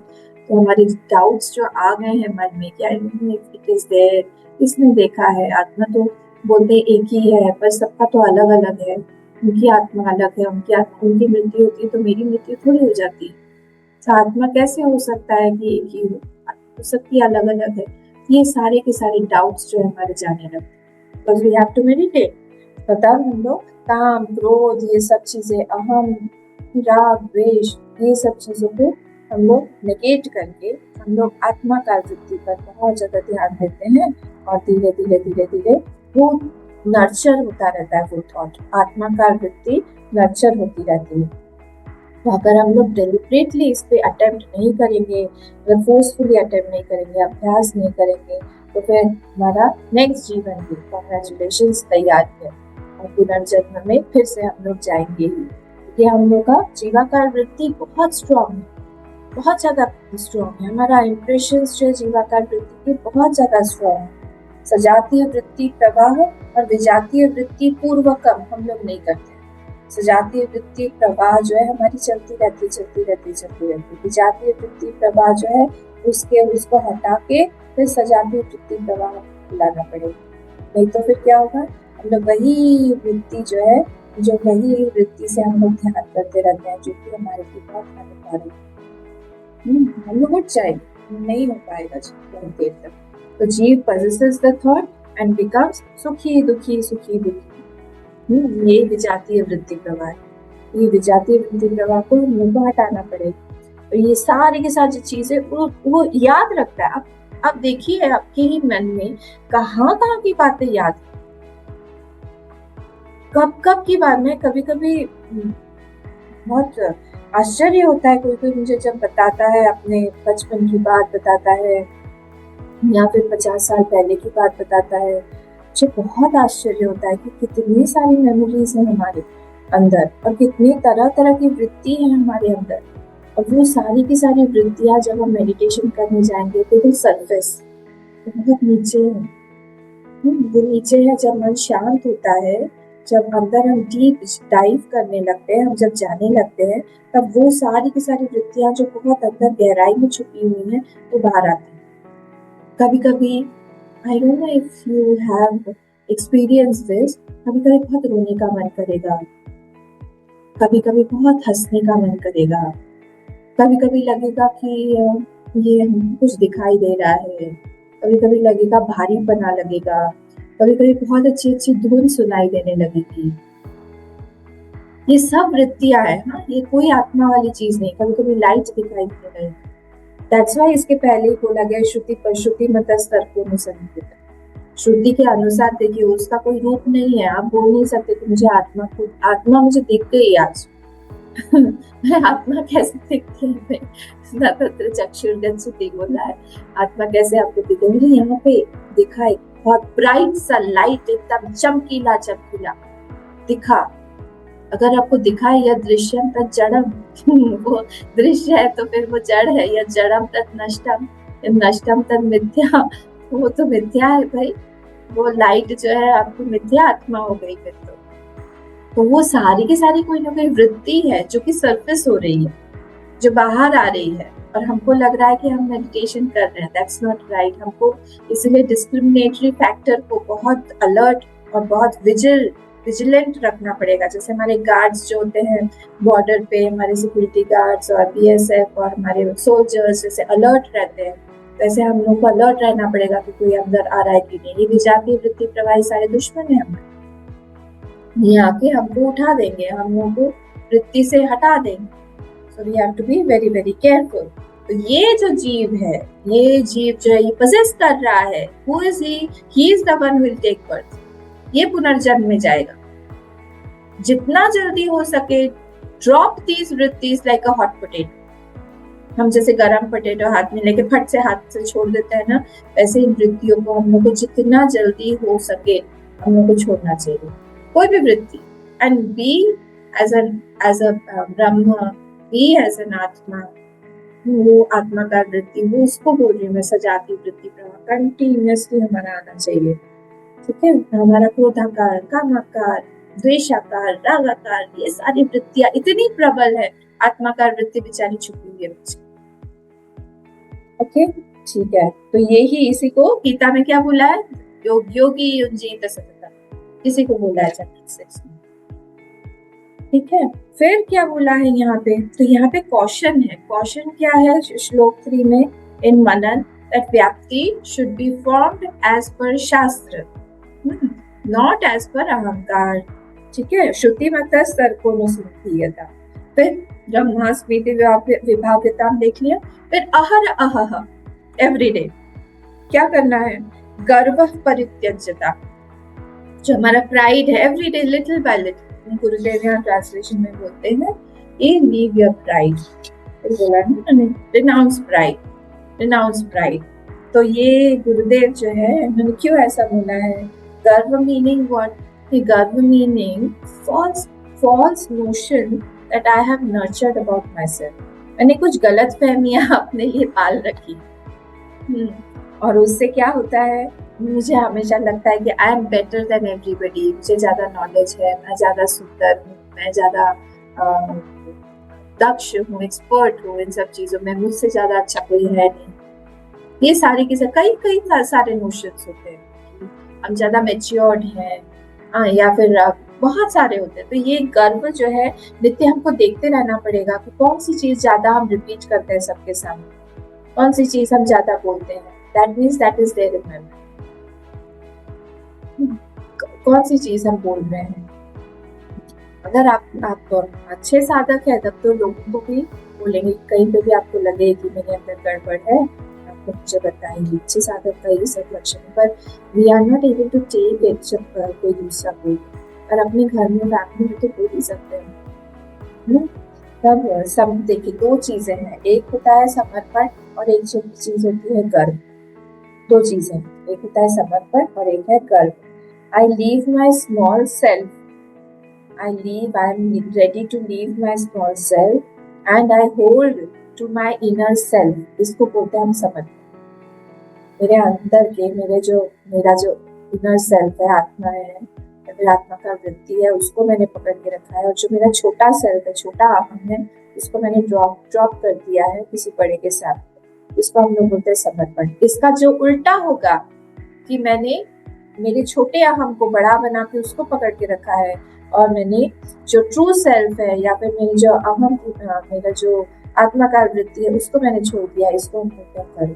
तो हमारे डाउट्स जो आ गए हैं मन में, क्या इट इज देयर, किसने देखा है, आत्मा तो बोलते एक ही है पर सबका तो अलग अलग है। उनकी आत्मा अलग है, उनकी मृत्यु होती है तो मेरी मृत्यु थोड़ी हो जाती है। तो आत्मा कैसे हो सकता है कि एक ही हो, सबकी अलग अलग है। ये सारे के सारे डाउट्स जो है हमारे जाने लगते हैं। Because we have to meditate। तो तब हम लोग काम, क्रोध, ये सब चीजें, अहम, राग, द्वेष, ये सब चीजों को हम लोग नेगेट करके हम लोग आत्माकार वृत्ति पर बहुत ज्यादा ध्यान देते हैं। और धीरे धीरे वो नर्चर होता रहता है, वो थॉट, आत्माकार वृत्ति नर्चर होती रहती है। तो अगर हम लोग डेलिब्रेटली इस पे अटेम्प्ट नहीं करेंगे, फोर्सफुली अटेम्प्ट नहीं करेंगे, अभ्यास नहीं करेंगे, तो फिर हमारा नेक्स्ट जीवन की कॉन्ग्रेचुलेशंस तैयार है और पुनर्जन्म में फिर से हम लोग जाएंगे ही। क्योंकि हम लोग का जीवाकार वृत्ति बहुत स्ट्रॉन्ग है, बहुत ज्यादा स्ट्रॉन्ग है। हमारा इम्प्रेशंस जो है जीवाकार वृत्ति के बहुत ज्यादा स्ट्रॉन्ग है। सजातीय वृत्ति प्रवाह और विजातीय वृत्ति पूर्वकम हम लोग नहीं करते। सजातीय वृत्ति प्रवाह जो है हमारी चलती रहती। विजातीय वृत्ति प्रवाह जो है उसको हटा के फिर सजातीय वृत्ति प्रवाह लाना पड़ेगा। नहीं तो फिर क्या होगा, हम लोग वही वृत्ति जो है जो वही वृत्ति से हम लोग ध्यान करते रहते हैं, जो कि हमारे लिए बहुत हानिकारक है। हम लोग उठ जाएंगे, नहीं हो पाएगा बहुत देर तक। तो जीव possesses the thought and becomes सुखी दुखी सुखी दुखी। ये विजातीय वृत्ति प्रवाह है। ये विजातीय वृत्ति प्रवाह को हम लोग को हटाना पड़ेगा। तो ये सारी की सारी चीजें वो याद रखता है। अब देखिए आपके ही मन में कहाँ की बातें याद, कब की बात में। कभी कभी बहुत आश्चर्य होता है, कोई मुझे जब बताता है अपने बचपन की बात बताता है या फिर 50 साल पहले की बात बताता है, मुझे बहुत आश्चर्य होता है कि कितनी सारी मेमोरीज है हमारे अंदर और कितनी तरह तरह की वृत्ति है हमारे अंदर। और वो सारी की सारी वृत्तियां जब हम मेडिटेशन करने जाएंगे तो वो सरफेस बहुत नीचे है। वो नीचे है जब मन शांत होता है, जब अंदर हम डीप डाइव करने लगते हैं, हम जब जाने लगते हैं, तब वो सारी की सारी वृत्तियां जो बहुत अंदर गहराई में छुपी हुई हैं वो बाहर आती हैं। कभी कभी I don't know if you have experience this, कभी कभी बहुत रोने का मन करेगा, कभी कभी बहुत हंसने का मन करेगा, कभी कभी लगेगा कि ये हमको कुछ दिखाई दे रहा है, कभी कभी लगेगा भारीपना लगेगा, कभी कभी बहुत अच्छी अच्छी धुन सुनाई देने लगेगी। ये सब वृत्तियां है। हाँ, ये कोई आत्मा वाली चीज नहीं। कभी कभी लाइट दिखाई देने लगेगी। दैट्स व्हाई इसके पहले ही बोला गया श्रुति पर श्रुति मतस्तर्कोनुसंधित। श्रुति के अनुसार देखिए उसका कोई रूप नहीं है। आप बोल नहीं सकते कि मुझे आत्मा मुझे दिख गई आज। आत्मा कैसे दिखती है? तत्र चक्षुर्गच्छति बोला है, आत्मा कैसे आपको दिखे? मुझे यहाँ पे दिखा बहुत ब्राइट सा लाइट, एकदम चमकीला चमकीला दिखा। अगर आपको दिखा यह दृश्यम तत् जड़म, वो दृश्य है तो फिर वो जड़ है। या जड़म तत् नष्टम, नष्टम तत् मिथ्या, वो तो मिथ्या है भाई। वो लाइट जो है आपको मिथ्या आत्मा हो गई फिर तो वो सारी की सारी कोई ना कोई वृत्ति है जो कि सरफेस हो रही है, जो बाहर आ रही है और हमको लग रहा है कि हम मेडिटेशन कर रहे हैं। That's not right. हमको इसलिए डिस्क्रिमिनेटरी फैक्टर को बहुत अलर्ट और बहुत विजिलेंट रखना पड़ेगा। जैसे हमारे गार्ड्स जो होते हैं बॉर्डर पे, हमारे सिक्योरिटी गार्ड्स और बीएसएफ और हमारे सोल्जर्स जैसे अलर्ट रहते हैं, वैसे हम लोग को अलर्ट रहना पड़ेगा कि कोई अंदर आ रहा है कि नहीं। ये विजातीय वृत्ति प्रवाही सारे दुश्मन है हमारे, ये आके हमको उठा देंगे, हम लोगों को वृत्ति से हटा देंगे। So we have to be very very careful. तो ये जो जीव है, ये जीव जो है ये possess कर रहा है, who is he? He is the one who will take birth. ये पुनर्जन्म में जाएगा। जितना जल्दी हो सके drop these वृत्तिस like a hot potato। हम जैसे गरम पोटैटो हाथ में लेके फट से हाथ से छोड़ देते हैं ना, वैसे इन वृत्तियों को हम लोग को जितना जल्दी हो सके हम लोग को छोड़ना चाहिए, कोई भी वृत्ति। And B as a Brahma, B as an आत्मा, वो आत्मा का वृत्ति, वो उसको बोल रही हूँ मैं, सजाती वृत्ति प्रवाह कंटिन्यूअसली हमारा आना चाहिए। ठीक है, हमारा क्रोधाकार, कामाकार, द्वेषाकार, रागाकार, ये सारी वृत्तियां इतनी प्रबल है, आत्माकार वृत्ति बेचारी छुपी हुई है बच्चे। ओके, ठीक है। तो यही इसी को गीता में क्या बोला है? योगी युंजीत सततम, इसी को बोला है चैप्टर 6 में। ठीक है, फिर क्या बोला है यहाँ पे? तो यहाँ पे कॉशन है। कॉशन क्या है श्लोक 3 में? इन मनन that vyakti should be formed as per शास्त्र, not as per अहंकार। ठीक है, श्रुति मत तर्कोनुसंधीयता। फिर ब्रह्मास्मिति विभाव्यताम देख लिया। फिर अहर अहह, एवरीडे क्या करना है? गर्व परित्यज्यता, जो हमारा प्राइड है, एवरीडे लिटिल बाय लिटिल। गुरुदेव यहाँ ट्रांसलेशन में बोलते हैं ये लीव योर प्राइड, बोला है रिनाउंस प्राइड, रिनाउंस प्राइड। तो ये गुरुदेव जो है उन्होंने क्यों ऐसा बोला है? गर्व मीनिंग व्हाट? गर्व meaning false notion that I have nurtured about myself। मैंने कुछ गलत फहमियां अपने लिए पाल रखी, और उससे क्या होता है? मुझे हमेशा लगता है कि I am better than everybody, मुझे ज्यादा नॉलेज है, मैं ज्यादा सुंदर हूँ, मैं ज्यादा दक्ष हूँ, एक्सपर्ट हूँ इन सब चीजों में, मुझसे ज्यादा अच्छा कोई है नहीं। ये सारे के कई सारे नोशंस होते हैं। हम ज्यादा मैच्योर्ड हैं, या फिर बहुत सारे होते हैं। तो ये गर्व जो है नित्य हमको देखते रहना पड़ेगा कि कौन सी चीज ज्यादा हम रिपीट करते हैं सबके सामने, कौन सी चीज हम ज्यादा बोलते हैं। That means that is there in memory. कौन सी चीज हम बोल रहे हैं। अगर आप अच्छे साधक है तब तो लोगों को भी बोलेंगे, कहीं पे भी आपको लगे कि मेरे अंदर गड़बड़ है आपको मुझे बताएंगे। अच्छे साधक का ये सब लक्षण है। पर we are not able to take it जब कोई दूसरा बोल, और अपने घर में फैमिली में तो बोल ही सकते हैं। तब सब देखिए दो चीजें हैं, एक होता है समर्पण और एक चीज होती है गर्व। दो चीजें, एक होता है समर्पण और एक है गर्व। I leave my small self, I am ready to leave my small self and I hold to my inner self. इसको बोलते हैं हम समर्पण। मेरे अंदर के मेरा जो इनर सेल्फ है, आत्मा है, मेरा आत्मा का वृत्ति है, उसको मैंने पकड़ के रखा है। और जो मेरा छोटा सेल्फ है, छोटा अहम है, उसको मैंने ड्रॉप कर दिया है किसी बड़े के साथ। इसको हम लोग बोलते हैं समर्पण। इसका जो उल्टा होगा कि मैंने मेरे छोटे अहम को बड़ा बना के उसको पकड़ के रखा है, और मैंने जो ट्रू सेल्फ है या फिर मेरी जो अहम, मेरा जो आत्मा का वृत्ति है, उसको मैंने छोड़ दिया। इसको हम बोलते हैं कर्म।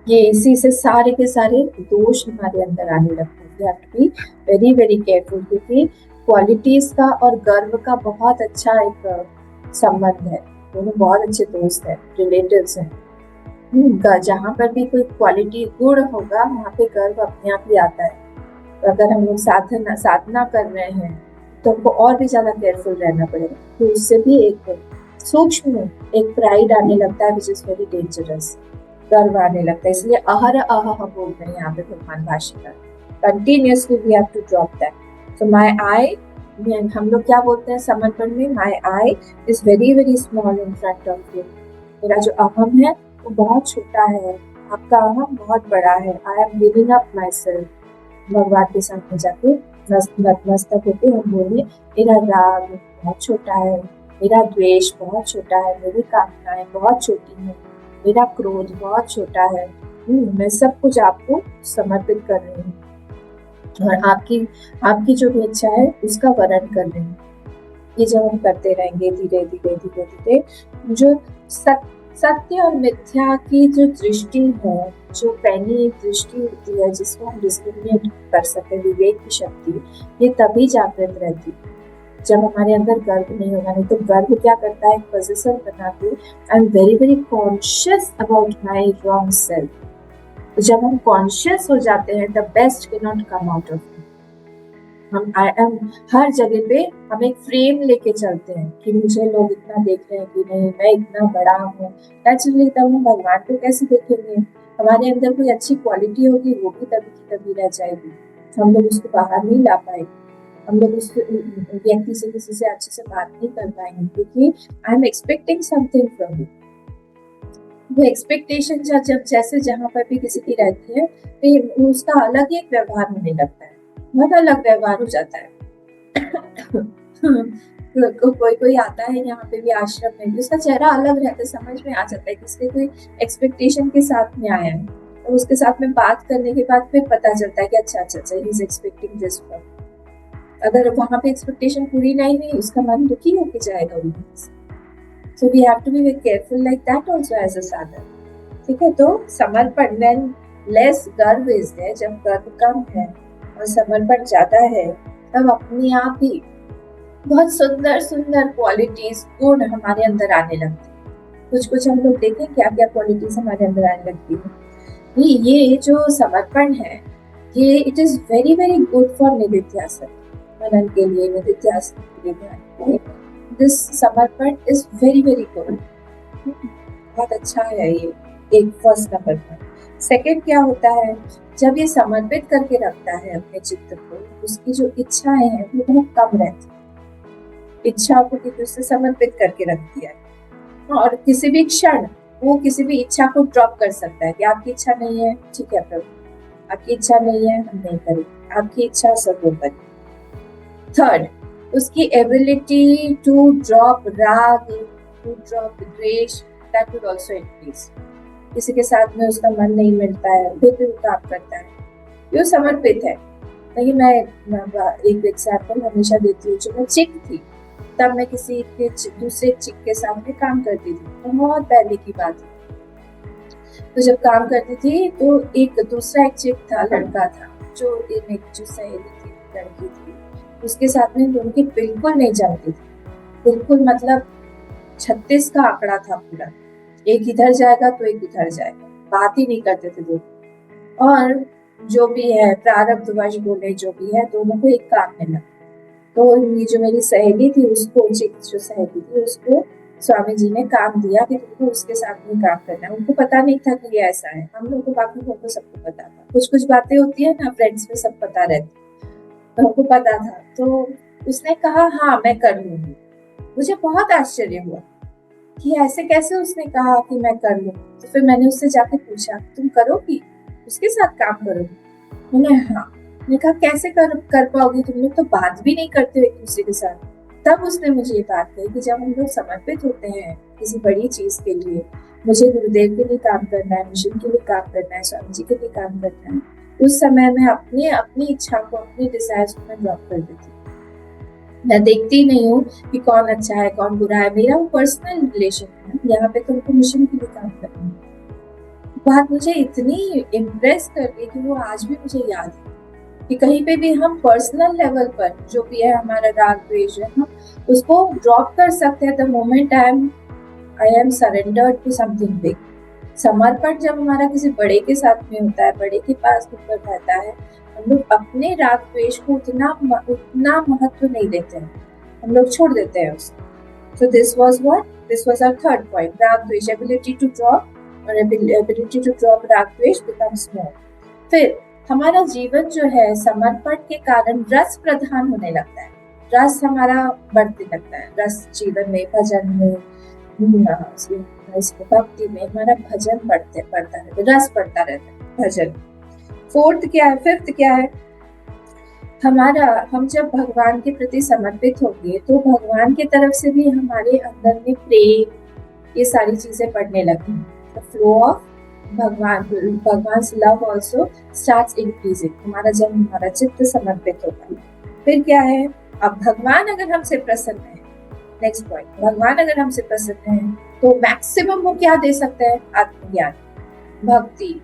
ये इसी से सारे के सारे दोष हमारे अंदर आने लगते हैं। We have to be very very careful, क्योंकि क्वालिटीज का और गर्व का बहुत अच्छा एक संबंध है। दोनों बहुत अच्छे दोस्त हैं, रिलेटिव्स हैं। जहाँ पर भी कोई क्वालिटी गुण होगा वहाँ पे गर्व अपने आप ही आता है। तो अगर हम लोग साधना कर रहे हैं तो हमको और भी ज्यादा केयरफुल रहना पड़ेगा, तो उससे भी एक सूक्ष्म एक प्राइड आने लगता है, विच इज वेरी डेंजरस। गर्व आने लगता है। इसलिए अहर अह बोल रहे हैं यहाँ पे भगवान भाष्यकार, continuously we have to drop that. So my I, हम लोग क्या बोलते हैं समर्पण में, my I is very very small in front of you. मेरा जो अहम है वो बहुत छोटा है, आपका अहम बहुत बड़ा है। I am giving up my self. भगवान के सामने जाके नतमस्तक होके हम बोले, मेरा राग बहुत छोटा है, मेरा द्वेष बहुत छोटा है, मेरी कामनाएं बहुत छोटी है, मेरा क्रोध बहुत छोटा है। मैं सब कुछ आपको समर्पित कर रही हूँ और आपकी जो भी इच्छा है उसका वर्ण कर रही हूँ। ये जब हम करते रहेंगे धीरे धीरे धीरे धीरे, जो सत्य और मिथ्या की जो दृष्टि है, जो पहली दृष्टि होती है जिसको हम डिस्क्रिमिनेट कर सके, विवेक की शक्ति, ये तभी जागृत रहती है जब हमारे अंदर गर्व नहीं होगा। नहीं तो गर्व क्या करता है, पोजीशन बना के I am very very conscious about my wrong self. जब हम कॉन्शियस हो जाते हैं the best can not come out of हम। आई एम हर जगह पे हम एक फ्रेम लेके चलते हैं कि मुझे लोग इतना देख रहे हैं कि नहीं, मैं इतना बड़ा हूँ। नेचुरली तब हम भगवान को कैसे देखेंगे। हमारे अंदर कोई अच्छी क्वालिटी होगी वो भी तभी की तभी रह जाएगी, हम लोग उसको बाहर नहीं ला पाएंगे, हम लोग उस व्यक्ति से किसी से अच्छे से बात नहीं कर पाएंगे, क्योंकि I am expecting something from you. वो एक्सपेक्टेशन जब जैसे जहाँ पर भी किसी की रहती है तो उसका अलग ही एक व्यवहार होने लगता है, बहुत अलग व्यवहार हो जाता है। कोई आता है यहाँ पे भी आश्रम में भी, उसका चेहरा अलग रहता है, समझ में आ जाता है कि इसके कोई एक्सपेक्टेशन के साथ में आया है। तो उसके साथ में बात करने के बाद फिर पता चलता है कि अच्छा he is expecting this from. अगर वहाँ पे एक्सपेक्टेशन पूरी नहीं हुई, उसका मन दुखी होके जाएगा। So we have to be very careful like that also as a sadhak. ठीक है, तो समर्पण when less गर्व is there, जब गर्व कम है और समर्पण ज्यादा है, तब अपने आप ही बहुत सुंदर सुंदर क्वालिटीज गुण हमारे अंदर आने लगते हैं। कुछ हम लोग देखें क्या क्या क्वालिटीज हमारे अंदर आने लगती है। ये जो समर्पण है, ये it is very very good for निधिध्यासन, मनन के लिए, निधिध्यासन के लिए, ध्यान के लिए। दिस समर्पण इज वेरी वेरी गुड, बहुत अच्छा है ये। एक फर्स्ट नंबर पर। सेकंड क्या होता है, जब ये समर्पित करके रखता है अपने चित्त को, उसकी जो इच्छाएं हैं वो बहुत कम रहती है। इच्छा को क्योंकि उससे समर्पित करके रख दिया है, और किसी भी क्षण वो किसी भी इच्छा को ड्रॉप कर सकता है कि आपकी इच्छा नहीं है, ठीक है प्रभु, आपकी इच्छा नहीं है, हम नहीं करेंगे, आपकी इच्छा सर्वोपरि। थर्ड, उसकी एबिलिटी टू ड्रॉप राग, टू ड्रॉप द्वेष, दैट विल आल्सो इंक्रीज। किसी के साथ में उसका मन नहीं मिलता है, फिर भी काम करता है, वो समर्पित है। देखिए मैं एक एग्जाम्पल हमेशा देती हूँ। जब मैं चिक थी तब मैं किसी के दूसरे चिक के सामने काम करती थी, तो बहुत पहले की बात है। तो जब काम करती थी तो एक दूसरा एक चिक था, लड़का था, जो मेरी जो सहेली थी, लड़की थी, उसके साथ में उनकी बिल्कुल नहीं जमती थी, बिल्कुल मतलब 36 का आंकड़ा था पूरा, एक इधर जाएगा तो एक उधर जाएगा, बात ही नहीं करते थे दोनों। और जो भी है प्रारब्धवश बोले जो भी है, दोनों को एक काम मिला। तो ये जो मेरी सहेली थी, उसको जो सहेली थी उसको स्वामी जी ने काम दिया कि तुमको उसके साथ में काम करना है। उनको पता नहीं था कि ये ऐसा है, हम लोग को बाकी लोगों को सबको पता था, कुछ कुछ बातें होती है ना फ्रेंड्स में सब पता रहती, तो हमको पता था। तो उसने कहा हाँ मैं कर लूंगी। मुझे बहुत आश्चर्य हुआ कि ऐसे कैसे उसने कहा कि मैं कर लूँ। तो फिर मैंने उससे जाके पूछा तुम करोगी, उसके साथ काम करोगी? मैंने हाँ। मैंने कहा कैसे कर पाओगी, तुम लोग तो बात भी नहीं करते हो एक दूसरे के साथ। तब उसने मुझे ये बात कही कि जब हम लोग समर्पित होते हैं किसी बड़ी चीज के लिए, मुझे गुरुदेव के लिए काम करना है, मिशन के लिए काम करना है, स्वामी जी के लिए काम करना है, उस समय में अपनी अपनी इच्छा को, अपनी डिजायर्स को मैं ड्रॉप कर देती हूँ। मैं देखती नहीं हूँ कि कौन अच्छा है कौन बुरा है, मेरा वो पर्सनल रिलेशन है, यहाँ पे तुमको मिशन के लिए काम करना है। बात मुझे इतनी इम्प्रेस कर गई कि वो आज भी मुझे याद है कि कहीं पे भी हम पर्सनल लेवल पर जो भी है हमारा राग द्वेष है, हम उसको ड्रॉप कर सकते हैं the moment I am surrendered to something big. समर्पण जब हमारा किसी बड़े के साथ में होता है, बड़े के पास ऊपर रहता है, हम लोग अपने राग द्वेष को उतना महत्व नहीं देते हैं, हम लोग छोड़ देते हैं उसको। So this was our third point, राग द्वेष, ability to drop राग द्वेष becomes more। फिर हमारा जीवन जो है समर्पण के कारण रस प्रधान होने लगता है, रस हमारा बढ़ने लगता है, रस जीवन में, भजन में, भक्ति में हमारा भजन बढ़ता रहता है, रस बढ़ता रहता है भजन। फिफ्थ क्या है, हम जब भगवान के प्रति समर्पित होंगे तो भगवान की तरफ से भी हमारे अंदर में प्रेम, ये सारी चीजें बढ़ने लगती हैं। द फ्लो ऑफ भगवान लव ऑल्सो स्टार्ट्स इंक्रीजिंग, हमारा चित्त समर्पित होगा। फिर क्या है, अब भगवान अगर हमसे प्रसन्न है, नेक्स्ट पॉइंट, भगवान अगर हमसे प्रसन्न है तो मैक्सिमम वो क्या दे सकते हैं, आत्मज्ञान, भक्ति।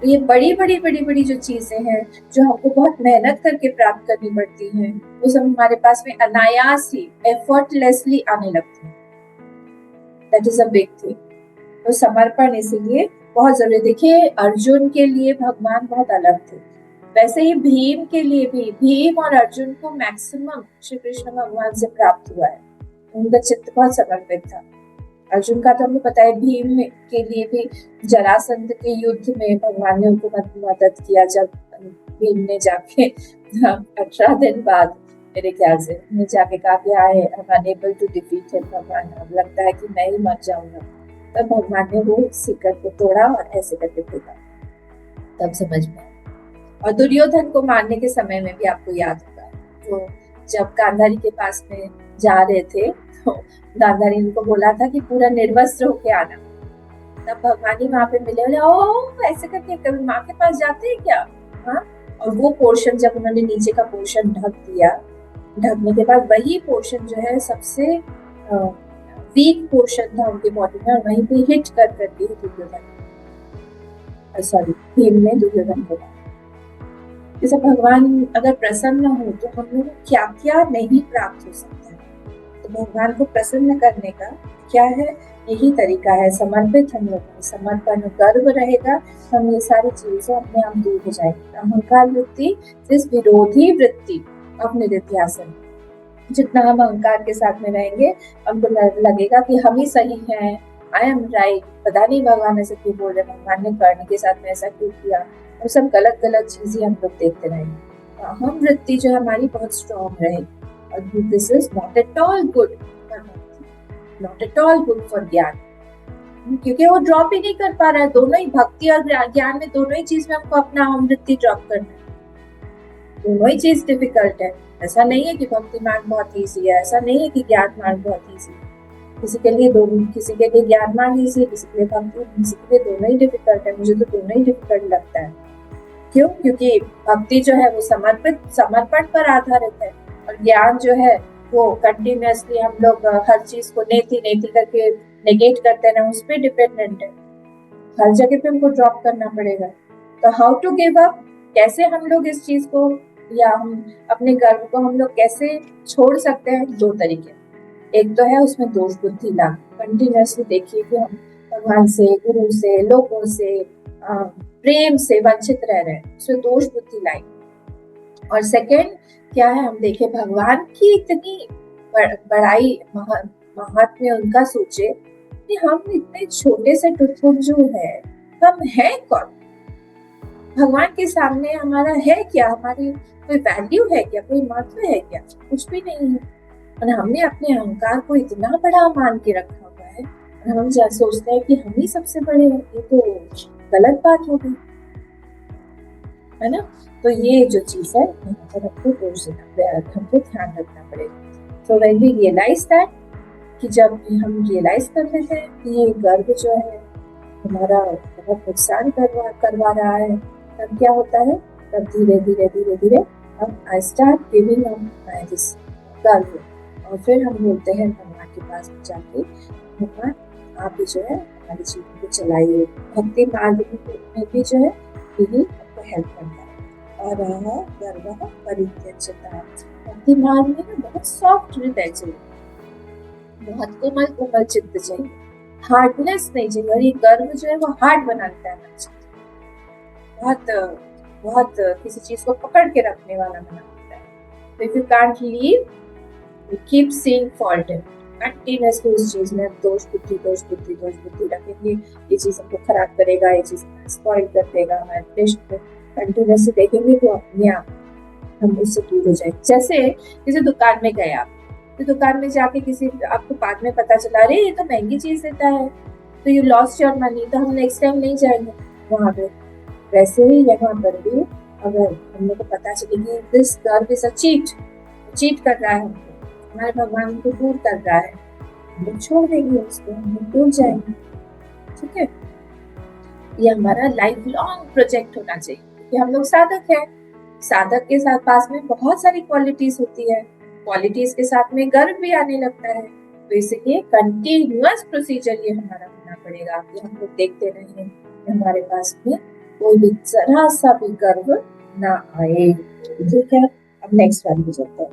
ये बड़ी जो चीजें हैं जो हमको बहुत मेहनत करके प्राप्त करनी पड़ती हैं, वो सब हमारे पास में अनायास ही, एफर्टलेसली आने लगती है। That is a big thing. तो समर्पण इसीलिए बहुत जरूरी। देखिए अर्जुन के लिए भगवान बहुत अलग थे, वैसे ही भीम के लिए भी, भीम और अर्जुन को मैक्सिमम श्री कृष्ण भगवान से प्राप्त हुआ है, उनका चित्त बहुत समर्पित था। अर्जुन का तो हमें पता है, भीम के लिए भी जरासंध के युद्ध में भगवान ने उनको मदद किया, जब भीम ने जाके 18 दिन बाद मेरे ख्याल से ने जाके कहा कि I am unable to defeat him, भगवान अब लगता है कि मैं ही मर जाऊंगा, तब भगवान ने वो शिकर को तोड़ा और ऐसे करके फेंका, तब समझ में। और दुर्योधन को मारने के समय में भी आपको याद होगा, तो जब गांधारी के पास में जा रहे थे तो गांधारी ने उनको बोला था कि पूरा निर्वस्त्र होके आना, तब भगवान ही वहां पे मिले, बोले ओ ऐसे करके कभी माँ के पास जाते हैं क्या, हाँ। और वो पोर्शन जब उन्होंने नीचे का पोर्शन ढक दिया, ढकने के बाद वही पोर्शन जो है सबसे वीक पोर्शन था उनके बॉडी में, और वहीं पे हिट करके दुर्योधन, सॉरी भीम ने दुर्योधन को। जैसे भगवान अगर प्रसन्न हो तो हम लोग क्या क्या नहीं प्राप्त हो सकता है। तो भगवान को प्रसन्न करने का क्या है, यही तरीका है, समर्पित हम लोग, समर्पण गर्व रहेगा, हम ये सारी चीजें अपने आप दूर हो जाएगी। अहंकार वृत्ति इस विरोधी वृत्ति अपने नित्यासन, जितना हम अहंकार के साथ में रहेंगे हमको लगेगा कि हम ही सही हैं, आई एम राइट, पता नहीं भगवान ऐसे क्यों बोल रहे, भगवान ने कर्ण के साथ में ऐसा क्यों किया, और सब गलत चीजें हम लोग देखते रहेंगे। अहम वृत्ति जो हमारी बहुत स्ट्रॉन्ग रहेगी, और this is not at all good, not at all good for ज्ञान, क्योंकि वो ड्रॉप ही नहीं कर पा रहा है। दोनों ही, भक्ति और ज्ञान में, दोनों ही चीज में हमको अपना अहम वृत्ति ड्रॉप करना है, दोनों ही चीज डिफिकल्ट है। ऐसा नहीं है कि भक्ति मार्ग बहुत ईजी है, ऐसा नहीं है कि ज्ञान मार्ग बहुत ईजी है, किसी के लिए ज्ञान मार्ग ईजी है, किसी के लिए भक्ति, किसी के लिए दोनों ही डिफिकल्ट है। मुझे तो दोनों ही डिफिकल्ट लगता है, क्यों? क्योंकि भक्ति जो है वो समर्पण पर आधारित है, और ज्ञान जो है वो कंटिन्यूअसली हम लोग हर चीज को नेति नेति करके नेगेट करते हैं, उस पर डिपेंडेंट है। हर जगह पे हमको ड्रॉप करना पड़ेगा। तो हाउ टू गिव अप, कैसे हम लोग इस चीज को, या हम अपने गर्व को हम लोग कैसे छोड़ सकते हैं? 2 तरीके। एक तो है उसमें दोष बुद्धि लाना, कंटिन्यूअसली देखिए कि हम भगवान से, गुरु से, लोगों से, प्रेम से वंचित रह रहे हैं, उसमें दोष बुद्धि लाई। और सेकंड क्या है, हम देखें भगवान की इतनी बड़ाई, महात्म्य उनका सोचे कि हम इतने छोटे से टुटपुंजू है, हम हैं कौन? भगवान के सामने हमारा है क्या? हमारी कोई वैल्यू है क्या? कोई महत्व है क्या? कुछ भी नहीं है। और हमने अपने अहंकार को इतना बड़ा मान के रखा हुआ है, और हम सोचते हैं कि हम ही सबसे बड़े हैं। ये तो गलत बात हो गई है ना। तो ये जो चीज है यहाँ पर हमको ध्यान रखना पड़ेगा। तो व्हेन वी रियलाइज दैट, कि जब हम रियलाइज कर लेते हैं कि ये गर्व जो है हमारा बहुत नुकसान करवा रहा है, तब क्या होता है? तब धीरे धीरे धीरे धीरे हम I start giving up my this गर्व, और फिर हम बोलते हैं भगवान के पास जाके, भगवान आप ही जो है हमारे जीवन को चलाइए। भक्ति मार्ग में भी जो है यही आपको हेल्प करता है। और गर्व परित्यज्यता, भक्ति मार्ग में ना बहुत सॉफ्ट हृदय चाहिए, बहुत कोमल चित्त चाहिए, हार्डनेस नहीं चाहिए। और ये गर्व जो है वो हार्ड बना देता है बच्चे, बहुत किसी चीज को पकड़ के रखने वाला बना देता है। तो if you can't leave, you keep seeing fault in continuously, उस चीज में दोष बुद्धि रखेंगे, ये चीज हमको खराब करेगा, ये चीज स्पॉइल कर देगा, हमारे टेस्ट पे कंटिन्यूअसली देखेंगे तो अपने आप हम उससे दूर हो जाएंगे। जैसे किसी दुकान में गए आप, तो दुकान में जाके किसी, आपको बाद में पता चला अरे ये तो महंगी चीज देता है, तो यू लॉस्ट योर मनी, तो हम नेक्स्ट टाइम नहीं जाएंगे वहां पे। वैसे ही यहाँ पर भी अगर हम लोग को पता चले कि दिस गर्व इज अ चीट कर रहा है हमको, हमारे भगवान को दूर कर रहा है, हम लोग छोड़ देंगे उसको, हम लोग दूर जाएंगे। ठीक है, ये हमारा लाइफ लॉन्ग प्रोजेक्ट होना चाहिए, क्योंकि हम लोग साधक हैं। साधक के साथ पास में बहुत सारी क्वालिटीज होती है, क्वालिटीज के साथ में गर्व भी आने लगता है। तो इसलिए कंटिन्यूअस प्रोसीजर ये हमारा होना पड़ेगा कि हम लोग देखते रहें कि हमारे पास में कोई भी जरा सा भी गर्व ना आए। ठीक है, अब नेक्स्ट वाली चलते हैं।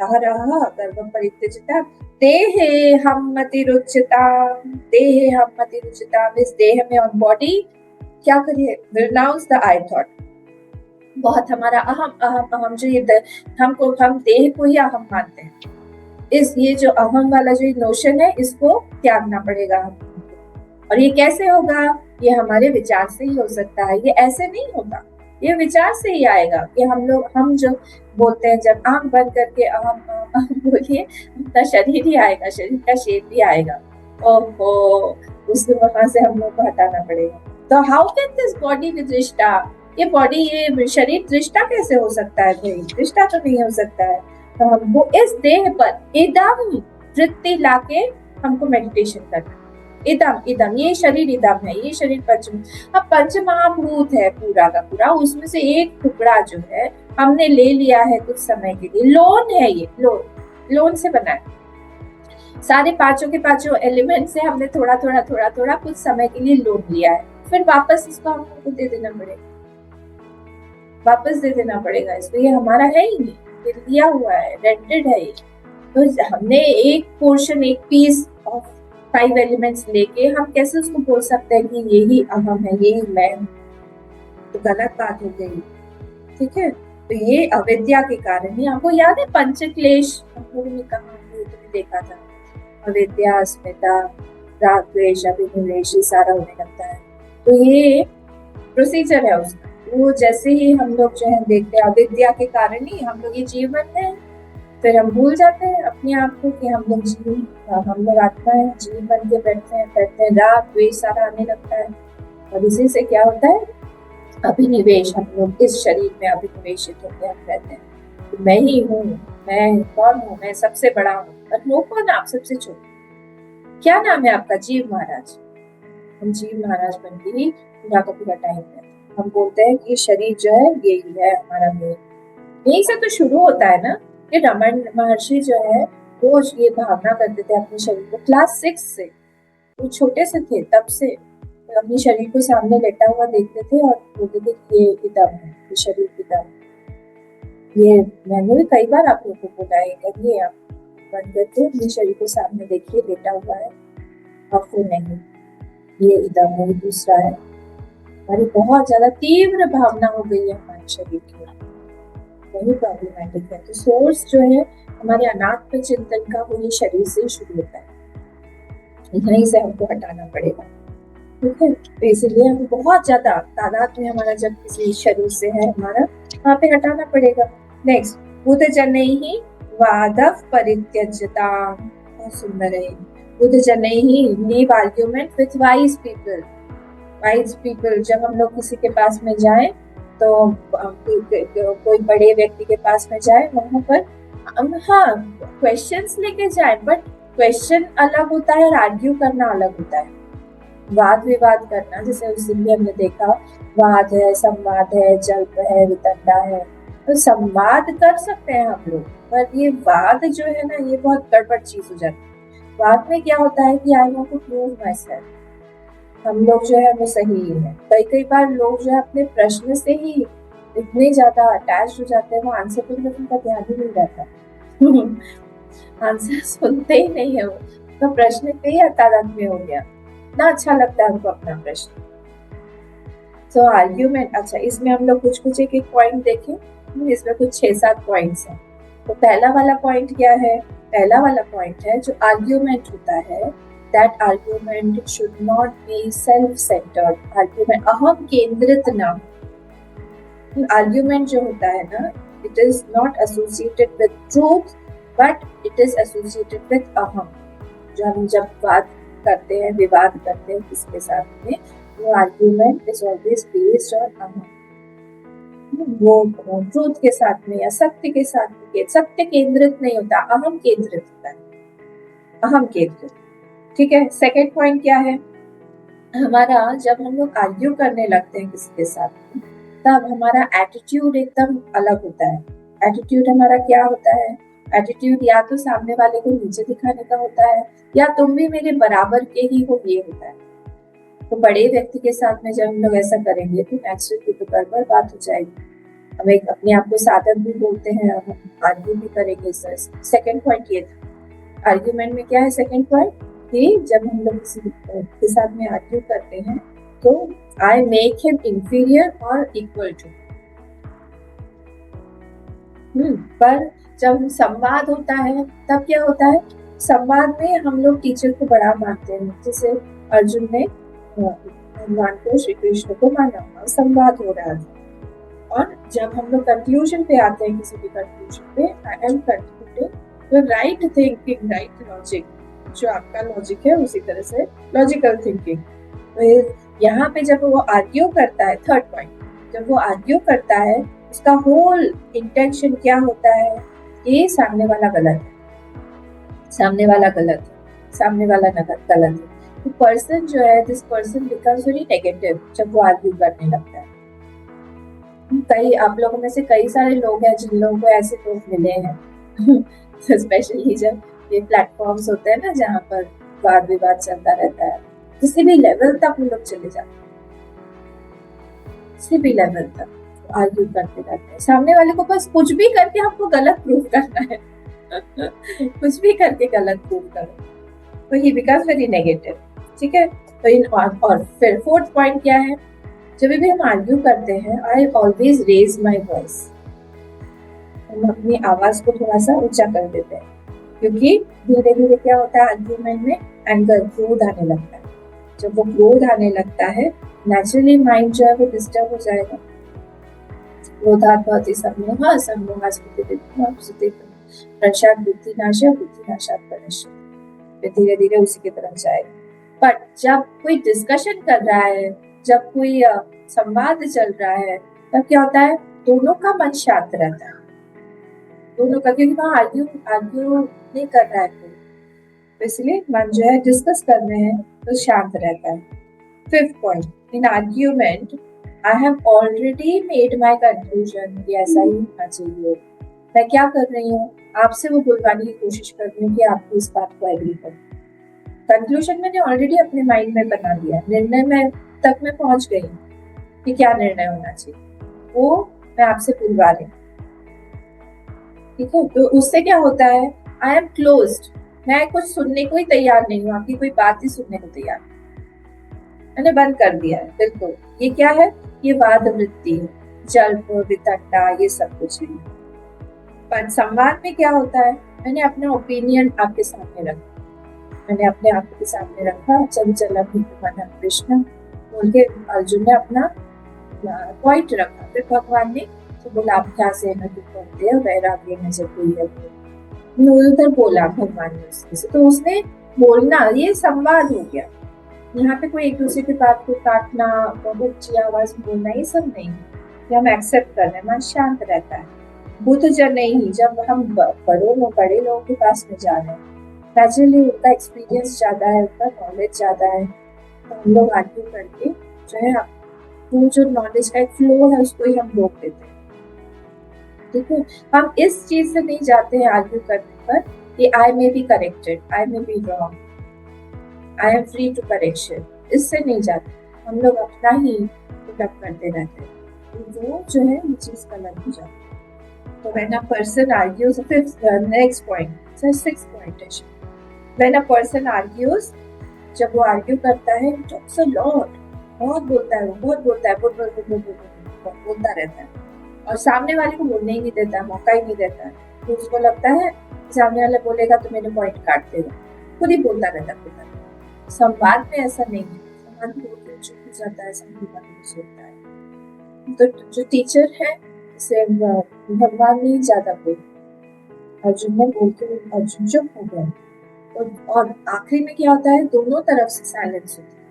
गर्व परित्यज्यता देहे हम्मति रुचिता, इस देह में और बॉडी क्या करिए? Renounce the I thought. बहुत हमारा अहम जो ये हम देह को ही अहम मानते हैं, ये जो अहम वाला जो नोशन है, इसको त्यागना पड़ेगा। और ये कैसे होगा? ये हमारे विचार से ही हो सकता है, ये ऐसे नहीं होगा, ये विचार से ही आएगा। कि हम जो बोलते हैं, जब आंख बंद करके अहम बोलिए, अपना शरीर ही आएगा, शरीर का शेप भी आएगा। ओहो, उसके वहां से हम लोग को हटाना पड़ेगा। तो how can this body with दृष्टा, ये बॉडी, ये शरीर दृष्टा कैसे हो सकता है? भाई दृष्टा तो नहीं हो सकता है। तो हमको इस देह पर इदम वृत्ति लाके हमको मेडिटेशन करना। इदम ये शरीर इदम है, ये शरीर अब पंच महाभूत है पूरा का पूरा, उसमें से एक टुकड़ा जो है हमने ले लिया है कुछ समय के लिए। लोन है ये, लोन से बना है। सारे पांचों के पांचों एलिमेंट से हमने थोड़ा थोड़ा कुछ समय के लिए लोन लिया है, फिर वापस इसको हमको दे देना पड़ेगा, इसको। ये हमारा है ही नहीं, ये लिया हुआ है, रेंटेड है ये। तो हमने एक पोर्शन, एक पीस ऑफ 5 एलिमेंट्स लेके हम कैसे उसको बोल सकते हैं कि यही अहम है, यही मैं हूं? तो गलत बात हो गई। ठीक है, तो ये अविद्या के कारण ही। आपको याद है पंचक्लेश हम लोगों ने कहा, तुमने देखा था, अविद्या, अस्मिता, राग, द्वेष, अभिनिवेश, सारा होने लगता है। तो ये प्रोसीजर है उसका। वो जैसे ही हम लोग जो है देखते हैं, अविद्या के कारण ही हम लोग ये जीवन है, फिर हम भूल जाते हैं अपने आप को कि हम लोग आत्मा है, जीव बन के बैठते हैं, राग द्वेष सारा आने लगता है। और इसी से क्या होता है? अभिनिवेश। हम लोग इस शरीर में अभिनिवेशित होकर हम रहते हैं, तो मैं ही हूँ, मैं कौन हूँ, मैं सबसे बड़ा हूँ। और वो कौन? आप सबसे छोटे। क्या नाम है आपका? जीव महाराज। हम जीव महाराज बन के ही पूरा का पूरा टाइम रहते हैं। हम बोलते हैं कि ये शरीर जो है यही है हमारा मेन। यही से तो शुरू होता है ना कि रमन महर्षि जो है वो ये भावना करते थे अपने शरीर को क्लास 6 से, वो छोटे से थे तब से अपने शरीर को सामने लेटा हुआ देखते थे और बोलते थे कि ये इदम है, ये शरीर इदम। ये मैंने भी कई बार आप लोगों को बोला है, करिए आप बंद करके अपने शरीर को सामने देखिए, लेटा हुआ है, आपको नहीं, ये इदम है, ये दूसरा है। हमारी बहुत ज्यादा तीव्र भावना हो गई है हमारे शरीर की, वही प्रॉब्लमेटिक है। तो सोर्स जो है हमारे अनात्म चिंतन का, वो ये शरीर से ही शुरू होता है, यहीं से हमको हटाना पड़ेगा। ठीक है, तो इसीलिए हम बहुत ज्यादा तादाद में हमारा जब किसी शरीर से है हमारा, वहाँ पे हटाना पड़ेगा। नेक्स्ट, बुद्ध जनैः वादः परित्यज्यताम्, बहुत सुंदर है। बुद्ध जनैः leave argument with wise people. Wise people, जब हम लोग किसी के पास में जाए तो कोई बड़े व्यक्ति के पास में जाए, वहां पर हाँ क्वेश्चंस लेके जाए, बट क्वेश्चन अलग होता है और आर्ग्यू करना अलग होता है। वाद विवाद करना, जैसे उस दिन भी हमने देखा, वाद है, संवाद है, जल्प है, वितंडा है, तो संवाद कर सकते हैं हम लोग, पर ये वाद जो है ना, ये बहुत गड़बड़ चीज हो जाती है। वाद में क्या होता है कि I want to prove myself, हम लोग जो है वो सही है। कई बार लोग जो है अपने प्रश्न से ही इतने ज्यादा अटैच हो जाते हैं, वो आंसर पे उनका ध्यान ही नहीं रहता आंसर सुनते ही नहीं है वो, तो प्रश्न पे ही तादाद में हो गया ना, अच्छा लगता है हमको अपना प्रश्न। तो आर्ग्यूमेंट, अच्छा इसमें हम लोग कुछ एक पॉइंट देखें, इसमें कुछ 6-7 पॉइंट्स हैं। तो पहला वाला पॉइंट क्या है? पहला वाला पॉइंट है जो आर्ग्यूमेंट होता है, that argument should not be self-centered, argument अहम केंद्रित ना। आर्ग्यूमेंट जो होता है ना, it is not associated with truth but it is associated with अहम। जो हम जब बात करते हैं, विवाद करते हैं किसके साथ में, वो argument is always based on अहम, वो ट्रूथ के साथ में या सत्य के साथ में, सत्य केंद्रित नहीं होता, अहम केंद्रित होता है, अहम केंद्रित। ठीक है, सेकेंड पॉइंट क्या है हमारा, जब हम लोग आर्ग्यू करने लगते हैं किसी के साथ, तब हमारा एटीट्यूड एकदम अलग होता है। एटीट्यूड हमारा क्या होता है? एटीट्यूड या तो सामने वाले को नीचे दिखाने का होता है, या तुम भी मेरे बराबर के ही हो, ये होता है। तो बड़े व्यक्ति के साथ में जब हम लोग ऐसा करेंगे तो नेचुरली तो गड़बड़ बात हो जाएगी। हम एक अपने आप को साधक भी बोलते हैं, हम आर्ग्यू भी करेंगे। सेकेंड पॉइंट ये था। आर्ग्यूमेंट में क्या है सेकेंड पॉइंट, कि जब हम लोग किसी के साथ में आर्ग्यू करते हैं तो आई मेक हिम इंफीरियर और इक्वल टू। पर जब संवाद होता है तब क्या होता है, संवाद में हम लोग टीचर को बड़ा मानते हैं, जैसे अर्जुन ने भगवान को, श्री कृष्ण को माना, संवाद हो रहा था। और जब हम लोग कंक्लूजन पे आते हैं, किसी भी कंक्लूजन पे, आई एम कंक्लूडिंग, तो राइट थिंकिंग, राइट लॉजिक, जो आपका लॉजिक है उसी तरह से लॉजिकल थिंकिंग। तो यहाँ पे जब वो आर्ग्यू करता है, थर्ड पॉइंट, जब वो आर्ग्यू करता है, उसका होल इंटेंशन क्या होता है, ये सामने वाला गलत है, सामने वाला गलत है, सामने वाला गलत है। तो पर्सन जो है, this person becomes very negative जब वो आर्ग्यू करने लगता है। कई आप लोगों में से कई सारे लोग हैं जिन लोगों को ऐसे लोग मिले हैं स्पेशली जब ये प्लेटफॉर्म्स होते हैं ना, जहाँ पर वाद विवाद चलता रहता है, किसी भी लेवल तक हम लोग चले जाते हैं, किसी भी लेवल तक आर्ग्यू करते रहते हैं। सामने वाले को बस कुछ भी करके हमको गलत प्रूव करना है कुछ भी करके गलत प्रूव करो, तो ही बिकम्स वेरी नेगेटिव। ठीक है, तो इन और फिर फोर्थ पॉइंट क्या है, जब भी हम आर्ग्यू करते हैं, I always raise my voice, हम अपनी आवाज को थोड़ा सा ऊंचा कर देते हैं, क्योंकि धीरे धीरे क्या होता है आर्ग्यूमेंट में, एंगर, क्रोध आने लगता है। जब वो क्रोध आने लगता है, नेचुरली माइंड जो है वो डिस्टर्ब हो जाएगा। क्रोधात् भवति सम्मोहः, सम्मोहात् प्रसाद बुद्धिनाशात्, बुद्धिनाशात् प्रणश्यति। धीरे धीरे उसी की तरफ जाएगा। बट जब कोई डिस्कशन कर रहा है, जब कोई संवाद चल रहा है, तब क्या होता है, दोनों का मन शांत रहता है, दोनों का, क्योंकि वहाँ आर्ग्यू नहीं कर रहा है कोई, तो इसलिए मन जो है डिस्कस कर रहे हैं तो शांत रहता है। Fifth point, in argument I have already made my conclusion कि ऐसा ही होना चाहिए। मैं क्या कर रही हूँ, आपसे वो बुलवाने की कोशिश कर रही हूँ कि आप इस बात को एग्री करें। कंक्लूजन मैंने ऑलरेडी अपने माइंड में बना लिया, निर्णय में तक मैं पहुंच गई कि क्या निर्णय होना चाहिए, वो मैं आपसे बुलवा रही हूँ। ठीक है, तो उससे क्या होता है, आई एम क्लोज्ड, मैं कुछ सुनने को ही तैयार नहीं हूँ, आपकी कोई बात ही सुनने को तैयार, मैंने बंद कर दिया है बिल्कुल। ये क्या है, ये वाद वृत्ति है, जल्प वितंडा, ये सब कुछ है। पर संवाद में क्या होता है, मैंने अपना ओपिनियन आपके सामने रखा, मैंने अपने आप के सामने रखा, चंचल मन कृष्ण बोल के अर्जुन ने अपना पॉइंट रखा, फिर भगवान ने तो बोला अभ्यास है न करते वैराग्य न जब कोई है, उधर बोला भगवान ने उसके से, तो उसने बोलना, ये संवाद हो गया। यहाँ पे कोई एक दूसरे की बात को काटना, ऊंची आवाज में बोलना, ये सब नहीं, ये हम एक्सेप्ट कर रहे हैं, मन शांत रहता है। बुद्ध जन नहीं, जब हम बड़े लोगों के पास में जा रहे हैं, नेचुरली उनका एक्सपीरियंस ज्यादा है, उनका नॉलेज ज्यादा है, तो हम लोग आर्ग्यू करके जो है वो जो नॉलेज का एक फ्लो है उसको ही हम रोक देते हैं। ठीक है, हम इस चीज से नहीं जाते हैं आर्ग्यू करने पर कि I may be corrected, I may be wrong, I am free to correction, इससे नहीं जाते, हम लोग अपना ही पुटअप करते रहते हैं, तो वो जो है ये चीज गलत हो जाती है। तो when a person argues, next point, sixth point है, व्हेन अ पर्सन आर्ग्यूज, जब वो आर्ग्यू करता है, टॉक्स अ लॉट, बहुत बोलता है, वो बहुत बोलता है, बोलता रहता है, और सामने वाले को बोलने ही नहीं देता, मौका ही नहीं देता है, तो उसको लगता है सामने वाला बोलेगा तो मेरे पॉइंट काट देगा, खुद ही बोलता रहता है। संवाद में ऐसा नहीं है, संवाद में चुप हो जाता है, सामने वाले को सुनता है। तो जो टीचर है उसे भगवान ने ज्यादा बोल, अर्जुन ने बोल के अर्जुन चुप हो गया, और आखिरी में क्या होता है, दोनों तरफ से साइलेंस होती है,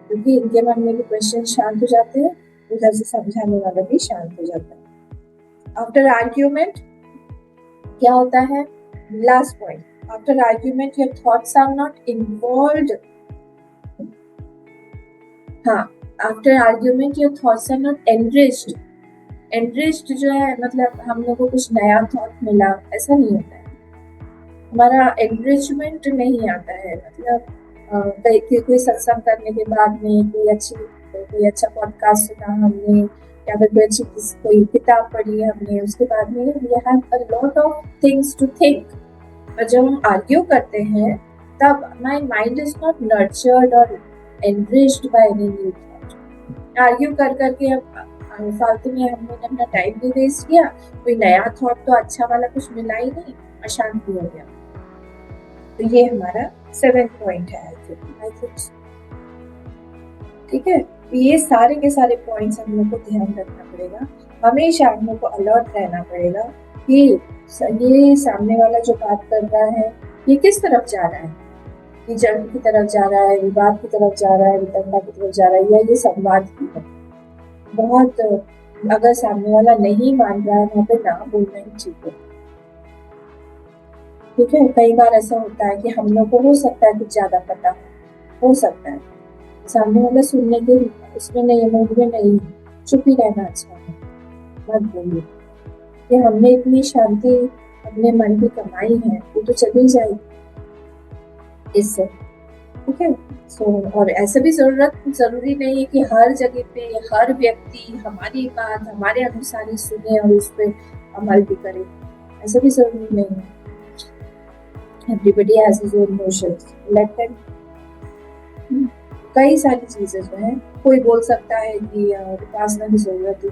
क्योंकि इनके मन में भी क्वेश्चन शांत हो जाते हैं, उधर से समझाने वाला भी शांत हो जाता है। आफ्टर आर्ग्यूमेंट क्या होता है, last point, after argument your thoughts are not involved, हाँ, after argument your thoughts are not enriched, enriched जो है मतलब हम लोगों को कुछ नया थॉट मिला, ऐसा नहीं होता है, हमारा एनरिचमेंट नहीं आता है, मतलब कोई सत्संग करने के बाद में कोई अच्छा पॉडकास्ट सुना हमने, या फिर कोई किताब पढ़ी हमने, उसके बाद में we have a lot of things to think. और जब हम आर्ग्यू करते हैं तब my mind is not nurtured और enriched by any new thought. Argue कर करके अब फालतू में हमने अपना टाइम भी वेस्ट किया, कोई नया थॉट तो अच्छा वाला कुछ मिला ही नहीं, अशांत भी हो गया। तो ये हमारा 7th पॉइंट है, आई थिंक। ठीक है, तो ये सारे के सारे पॉइंट्स हम लोग को ध्यान रखना पड़ेगा, हमेशा हम लोग को अलर्ट रहना पड़ेगा कि ये सामने वाला जो बात कर रहा है ये किस तरफ जा रहा है, ये जल्द की तरफ जा रहा है, विवाद की तरफ जा रहा है, वितंडा की तरफ जा रहा है, या ये संवाद की है। बहुत अगर सामने वाला नहीं मान रहा है वहाँ पे ना बोलना ही ठीक है। ठीक है, कई बार ऐसा होता है कि हम लोग को हो सकता है कुछ ज्यादा पता हो सकता है, सामने वाला सुनने के उसमें नहीं, मूड में नहीं, चुप ही रहना अच्छा है, मत बोलिए, कि हमने इतनी शांति अपने मन की कमाई है वो तो चली जाएगी इससे। ठीक है, और ऐसा भी जरूरी नहीं है कि हर जगह पे हर व्यक्ति हमारी बात हमारे अनुसार ही सुने और उस पर अमल भी करे, ऐसा भी जरूरी नहीं है। Everybody has his own emotions. Let them. कई सारी चीजें जो है, कोई बोल सकता है कि उपासना की जरूरत है,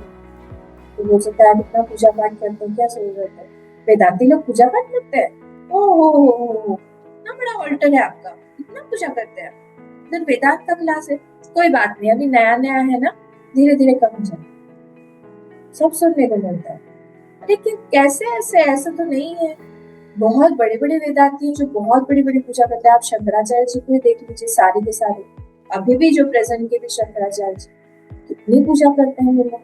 कोई बोल सकता है कितना पूजा पाठ करते हैं, क्या जरूरत है, वेदांती लोग पूजा पाठ करते हैं, ओ इतना बड़ा ऑल्टर है आपका, इतना पूजा करते हैं, फिर वेदांत का क्लास है, कोई बात नहीं, अभी नया नया है ना, धीरे धीरे कम हो जाए, सब सुनने को मिलता है। लेकिन कैसे ऐसा तो नहीं है, बहुत बड़े बड़े वेदांती हैं जो बहुत बड़ी बड़ी पूजा करते हैं, आप शंकराचार्य जी को देख लीजिए, सारे के सारे अभी भी जो प्रेजेंट के भी शंकराचार्य जी कितनी पूजा करते हैं वो लोग,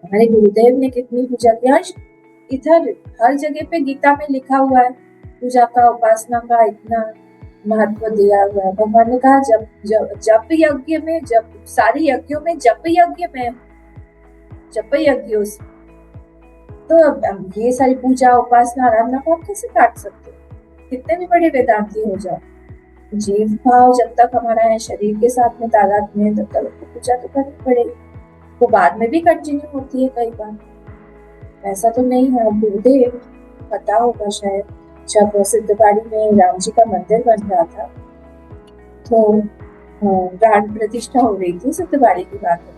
हमारे गुरुदेव ने कितनी पूजा किया, इधर हर जगह पे गीता में लिखा हुआ है पूजा का, उपासना का, इतना महत्व दिया हुआ है। भगवान ने कहा जब जब जप यज्ञ में, जब सारे यज्ञों में जप यज्ञ में, जप यज्ञों से, तो अब ये सारी पूजा उपासना आराधना को आप कैसे काट सकते हो? कितने भी बड़े वेदांती हो जाओ, जीव भाव जब तक हमारा है शरीर के साथ में तादाद में, तब तक पूजा तो करनी पड़ेगी। वो बाद में भी कंटिन्यू होती है कई बार, ऐसा तो नहीं है। गुरुदेव पता होगा शायद, जब सिद्धबाड़ी में राम जी का मंदिर बन रहा था, तो प्राण प्रतिष्ठा हो रही थी, सिद्धबाड़ी की बात है।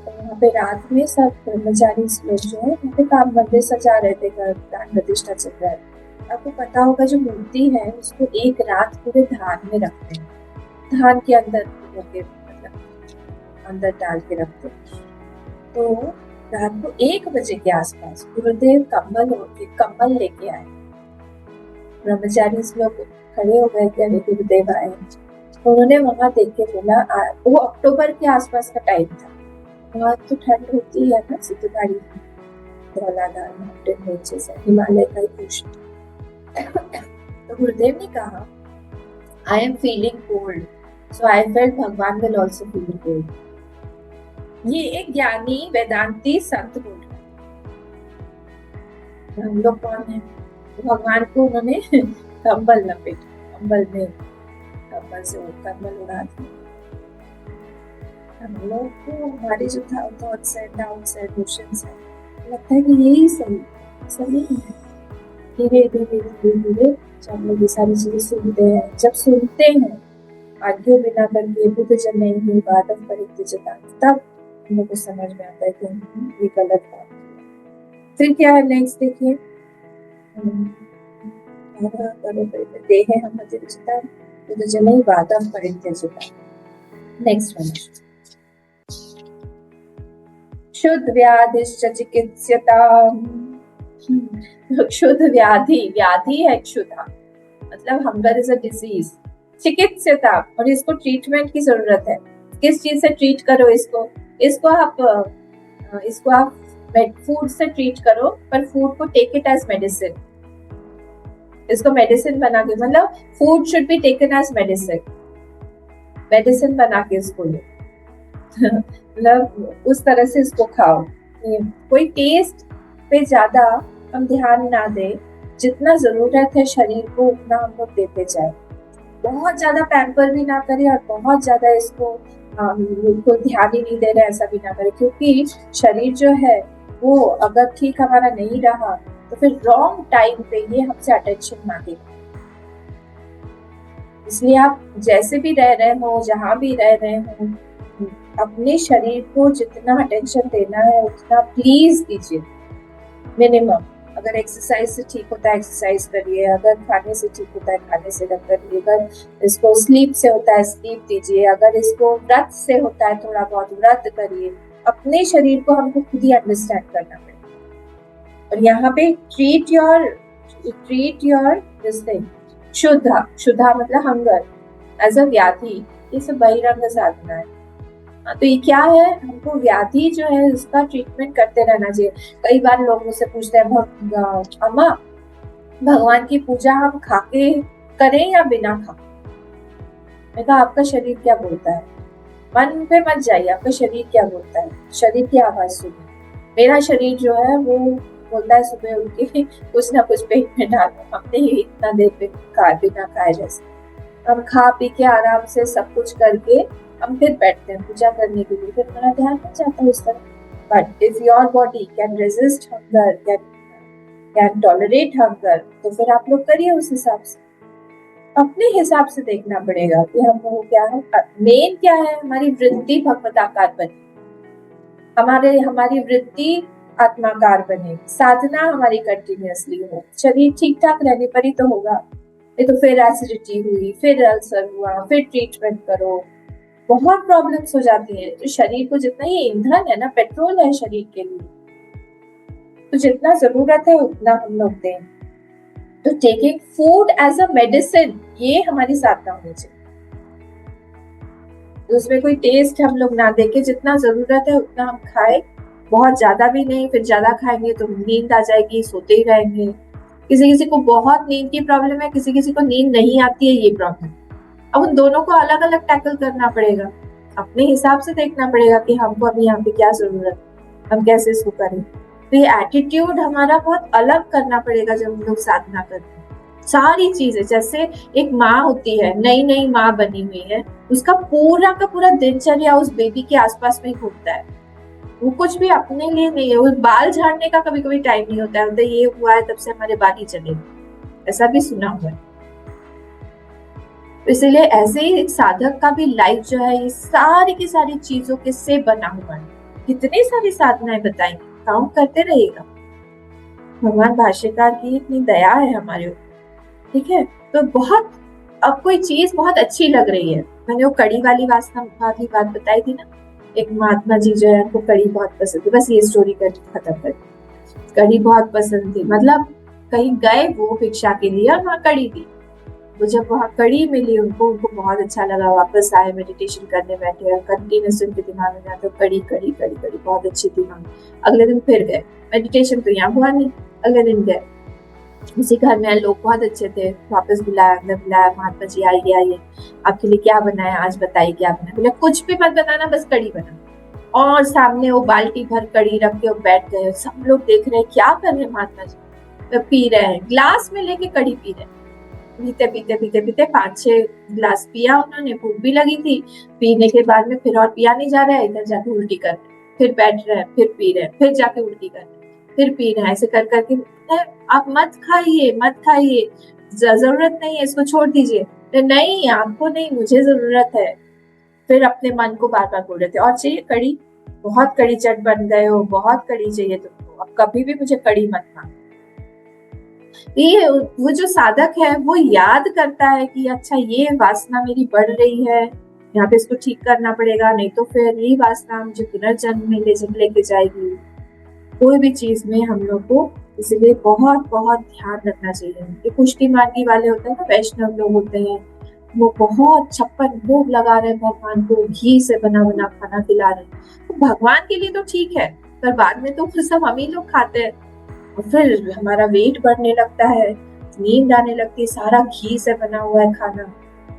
तो वहाँ पे रात में सब ब्रह्मचारी लोग जो है वहाँ पे काम मंदिर सजा रहे थे, प्राण प्रतिष्ठा चल रहा है। आपको पता होगा जो मूर्ति है उसको एक रात पूरे धान में रखते हैं, धान के अंदर मतलब अंदर डाल के रखते हैं। तो रात को 1 बजे के आसपास गुरुदेव कंबल लेके आए। ब्रह्मचारी लोग खड़े हो गए कि अरे गुरुदेव आए। तो उन्होंने वहां देख के बोला, वो अक्टूबर के आसपास का टाइम था, वहाँ तो ठंड होती है ना सिद्धबाड़ी में, धौलाधार माउंटेन रेंजेस है, हिमालय का ही पोर्शन। तो गुरुदेव ने कहा I am feeling cold, so I felt भगवान विल ऑल्सो फील कोल्ड। ये एक ज्ञानी वेदांती संत बोल रहे हैं। हम लोग कौन है? भगवान को उन्होंने कंबल लपेटा, कंबल में कंबल से कंबल उड़ा दिया। हम लोग को हमारे जो थॉट्स है, डाउट्स है, इमोशंस है, लगता है कि यही सही है। धीरे धीरे धीरे धीरे जब लोग ये सारी चीजें सुनते हैं, जब सुनते हैं आज्ञा बिना करके बुद्ध जन नहीं हुई बादम परित्यजता, तब हम लोग को समझ में आता है कि ये गलत बात है। फिर क्या है नेक्स्ट देखिए, देहे हम परित्यजता बुद्ध जन नहीं बादम परित्यजता। नेक्स्ट वन, शुद्ध व्याधिश्च चिकित्स्यता। शुद्ध व्याधि, व्याधि है क्षुधा, मतलब हंगर इज अ डिजीज। चिकित्स्यता, और इसको ट्रीटमेंट की जरूरत है। किस चीज से ट्रीट करो इसको? इसको आप फूड से ट्रीट करो, पर फूड को टेक इट एज मेडिसिन। इसको मेडिसिन बना के, मतलब food should be taken as medicine, medicine बना के इसको लो। मतलब उस तरह से इसको खाओ। कोई टेस्ट पे ज्यादा हम ध्यान ना दे, जितना जरूरत है शरीर को उतना हम लोग देते जाए। बहुत ज्यादा पैम्पर भी ना करें और बहुत ज्यादा इसको ध्यान ही नहीं दे रहे, ऐसा भी ना करें, क्योंकि शरीर जो है वो अगर ठीक हमारा नहीं रहा तो फिर रॉन्ग टाइम पे ये हमसे अटेंशन मांगेगा। इसलिए आप जैसे भी रह रहे हो, जहाँ भी रह रहे हो, अपने शरीर को जितना अटेंशन देना है उतना प्लीज दीजिए, मिनिमम। अगर एक्सरसाइज से ठीक होता है एक्सरसाइज करिए, अगर खाने से ठीक होता है खाने से करिए, अगर इसको स्लीप से होता है स्लीप दीजिए, अगर इसको व्रत से होता है थोड़ा बहुत व्रत करिए। अपने शरीर को हमको खुद ही अंडरस्टैंड करना पड़ेगा। और यहाँ पे ट्रीट योर दिस थिंग, शुद्धा मतलब हंगर एज अ व्याधि, ये सब बहिरंग साधना है। तो ये क्या है, हमको व्याधि जो है उसका ट्रीटमेंट करते रहना चाहिए। कई बार लोग मुझसे पूछते हैं, अम्मा भगवान की पूजा हम खा के करें या बिना खा? मैं कहा आपका शरीर क्या बोलता है, मन पे मत जाइए, आपका शरीर क्या बोलता है, शरीर की आवाज सुनिए। मेरा शरीर जो है वो बोलता है सुबह उठ के कुछ ना कुछ पेट में डालो। हमने ही इतना देर पे बिना खाए जैसे, हम खा पी के आराम से सब कुछ करके हम फिर बैठते हैं पूजा करने के लिए, फिर हमारा ध्यान नहीं जाता उस तरह। But if your body can resist hunger, can tolerate hunger, तो फिर आप लोग करिए उस हिसाब से। अपने हिसाब से देखना पड़ेगा कि हम लोग क्या है, मेन क्या है, हमारी वृत्ति भगवताकार बने, हमारी वृत्ति आत्माकार बने, साधना हमारी कंटिन्यूअसली हो। शरीर ठीक ठाक रहने पर ही तो होगा, नहीं तो फिर एसिडिटी हुई, फिर अल्सर हुआ, फिर ट्रीटमेंट करो, बहुत प्रॉब्लम्स हो जाती है। तो शरीर को जितना, ये ईंधन है ना, पेट्रोल है शरीर के लिए, तो जितना जरूरत है उतना हम लोग दें। तो taking food as a medicine, ये हमारी साधना होनी चाहिए। तो उसमें कोई टेस्ट हम लोग ना देके, जितना जरूरत है उतना हम खाए, बहुत ज्यादा भी नहीं, फिर ज्यादा खाएंगे तो नींद आ जाएगी, सोते ही रहेंगे। किसी किसी को बहुत नींद की प्रॉब्लम है, किसी किसी को नींद नहीं आती है, ये प्रॉब्लम। अब उन दोनों को अलग अलग टैकल करना पड़ेगा, अपने हिसाब से देखना पड़ेगा कि हमको अभी यहाँ पे क्या जरूरत, हम कैसे इसको करें। तो ये एटीट्यूड हमारा बहुत अलग करना पड़ेगा जब हम लोग साधना करते हैं। सारी चीजें, जैसे एक माँ होती है, नई नई माँ बनी हुई है, उसका पूरा का पूरा दिनचर्या उस बेबी के आसपास में घूमता है, वो कुछ भी अपने लिए नहीं है। वो बाल झाड़ने का कभी कभी टाइम नहीं होता है, तो ये हुआ है तब से हमारे बाल ही चले, ऐसा भी सुना हुआ है। इसलिए ऐसे ही एक साधक का भी लाइफ जो है ये सारी की सारी चीजों के से बना हुआ है। कितनी सारी साधनाएं बताएंगे, काउंट करते रहिएगा। भगवान भाष्यकार की इतनी दया है हमारे ऊपर, ठीक है। तो बहुत, अब कोई चीज बहुत अच्छी लग रही है, मैंने वो कड़ी वाली वाली बात बताई थी ना, एक महात्मा जी जो है उनको कड़ी बहुत पसंद थी, बस ये स्टोरी कर खत्म कर, कड़ी बहुत पसंद थी, मतलब कहीं गए वो भिक्षा के लिए और वहाँ कड़ी दी, तो जब वहाँ कड़ी मिली उनको बहुत अच्छा लगा, वापस आए, मेडिटेशन करने बैठे और कंटिन्यूस उनके दिमाग में जाते कड़ी कड़ी कड़ी कड़ी, बहुत अच्छी थी। अगले दिन फिर गए, मेडिटेशन तो यहाँ हुआ नहीं, अगले दिन गए, उसी घर में लोग बहुत अच्छे थे, वापस बुलाया, अंदर बुलाया, महात्मा जी आइए आइए, आपके लिए क्या बनाया आज, बताइए क्या बनाया। बोले कुछ भी मत बनाना, बस कड़ी बना, और सामने वो बाल्टी भर कड़ी रख के बैठ गए। सब लोग देख रहे हैं क्या कर रहे हैं महात्मा जी, तो पी रहे हैं, ग्लास में लेके कड़ी पी रहे, पीते पीते पीते पीते 5-6 गिलास पिया उन्होंने, भूख भी लगी थी, पीने के बाद में फिर और पिया नहीं जा रहा है, इधर जाके उल्टी कर रहे, फिर बैठ रहे हैं, फिर पी रहे हैं, फिर जाके उल्टी कर रहे, फिर पी रहे हैं, ऐसे कर करके आप मत खाइए मत खाइए, जरूरत नहीं है, इसको छोड़ दीजिए। नहीं आपको नहीं, मुझे जरूरत है। फिर अपने मन को बार बार बोल रहे थे, और चाहिए कड़ी, बहुत कड़ी चट बन गए हो, बहुत कड़ी चाहिए तुमको, अब कभी भी मुझे कड़ी मत मांगो। ये वो जो साधक है वो याद करता है कि अच्छा ये वासना मेरी बढ़ रही है, यहाँ पे इसको ठीक करना पड़ेगा, नहीं तो फिर ये वासना मुझे पुनर्जन्म में लेके जाएगी। कोई भी चीज में हम लोग को इसलिए बहुत बहुत ध्यान रखना चाहिए। ये पुष्टि मार्गी वाले होते हैं ना, वैष्णव लोग होते हैं, वो बहुत 56 भोग लगा रहे हैं भगवान को, घी से बना बना खाना खिला रहे हैं, तो भगवान के लिए तो ठीक है, पर बाद में तो सब हम ही लोग खाते हैं, और फिर हमारा वेट बढ़ने लगता है, नींद आने लगती है, सारा घी से बना हुआ है खाना।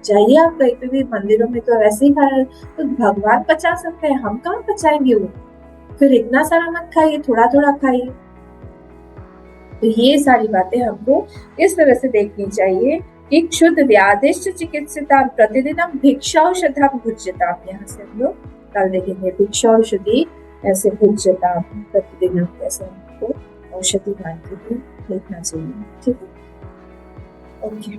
जाइए आप कहीं पे भी मंदिरों में तो वैसे ही खा रहे, तो भगवान पचा सकते हैं, हम कहाँ पचाएंगे वो। फिर इतना सारा मत खाइए, थोड़ा थोड़ा खाइए। तो ये सारी बातें हमको इस तरह से देखनी चाहिए कि क्षुद्ध व्याधिश्च चिकित्सिता प्रतिदिनम भिक्षौषधम भुज्यताम, यहाँ से हम लोग कल देखेंगे भिक्षौषधि ऐसे भुज्यताम, प्रतिदिनम कैसे हमको औषधि मान के देखना चाहिए, ठीक है। ओके,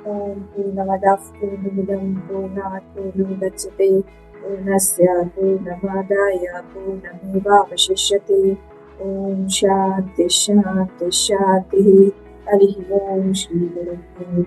पूर्णमदः पूर्णमिदं पूर्णात् पूर्णमुदच्यते पूर्णस्य पूर्णमादाय पूर्णमेवावशिष्यते। ओम शांति शांति शांति। हरि ओम। श्री गुरु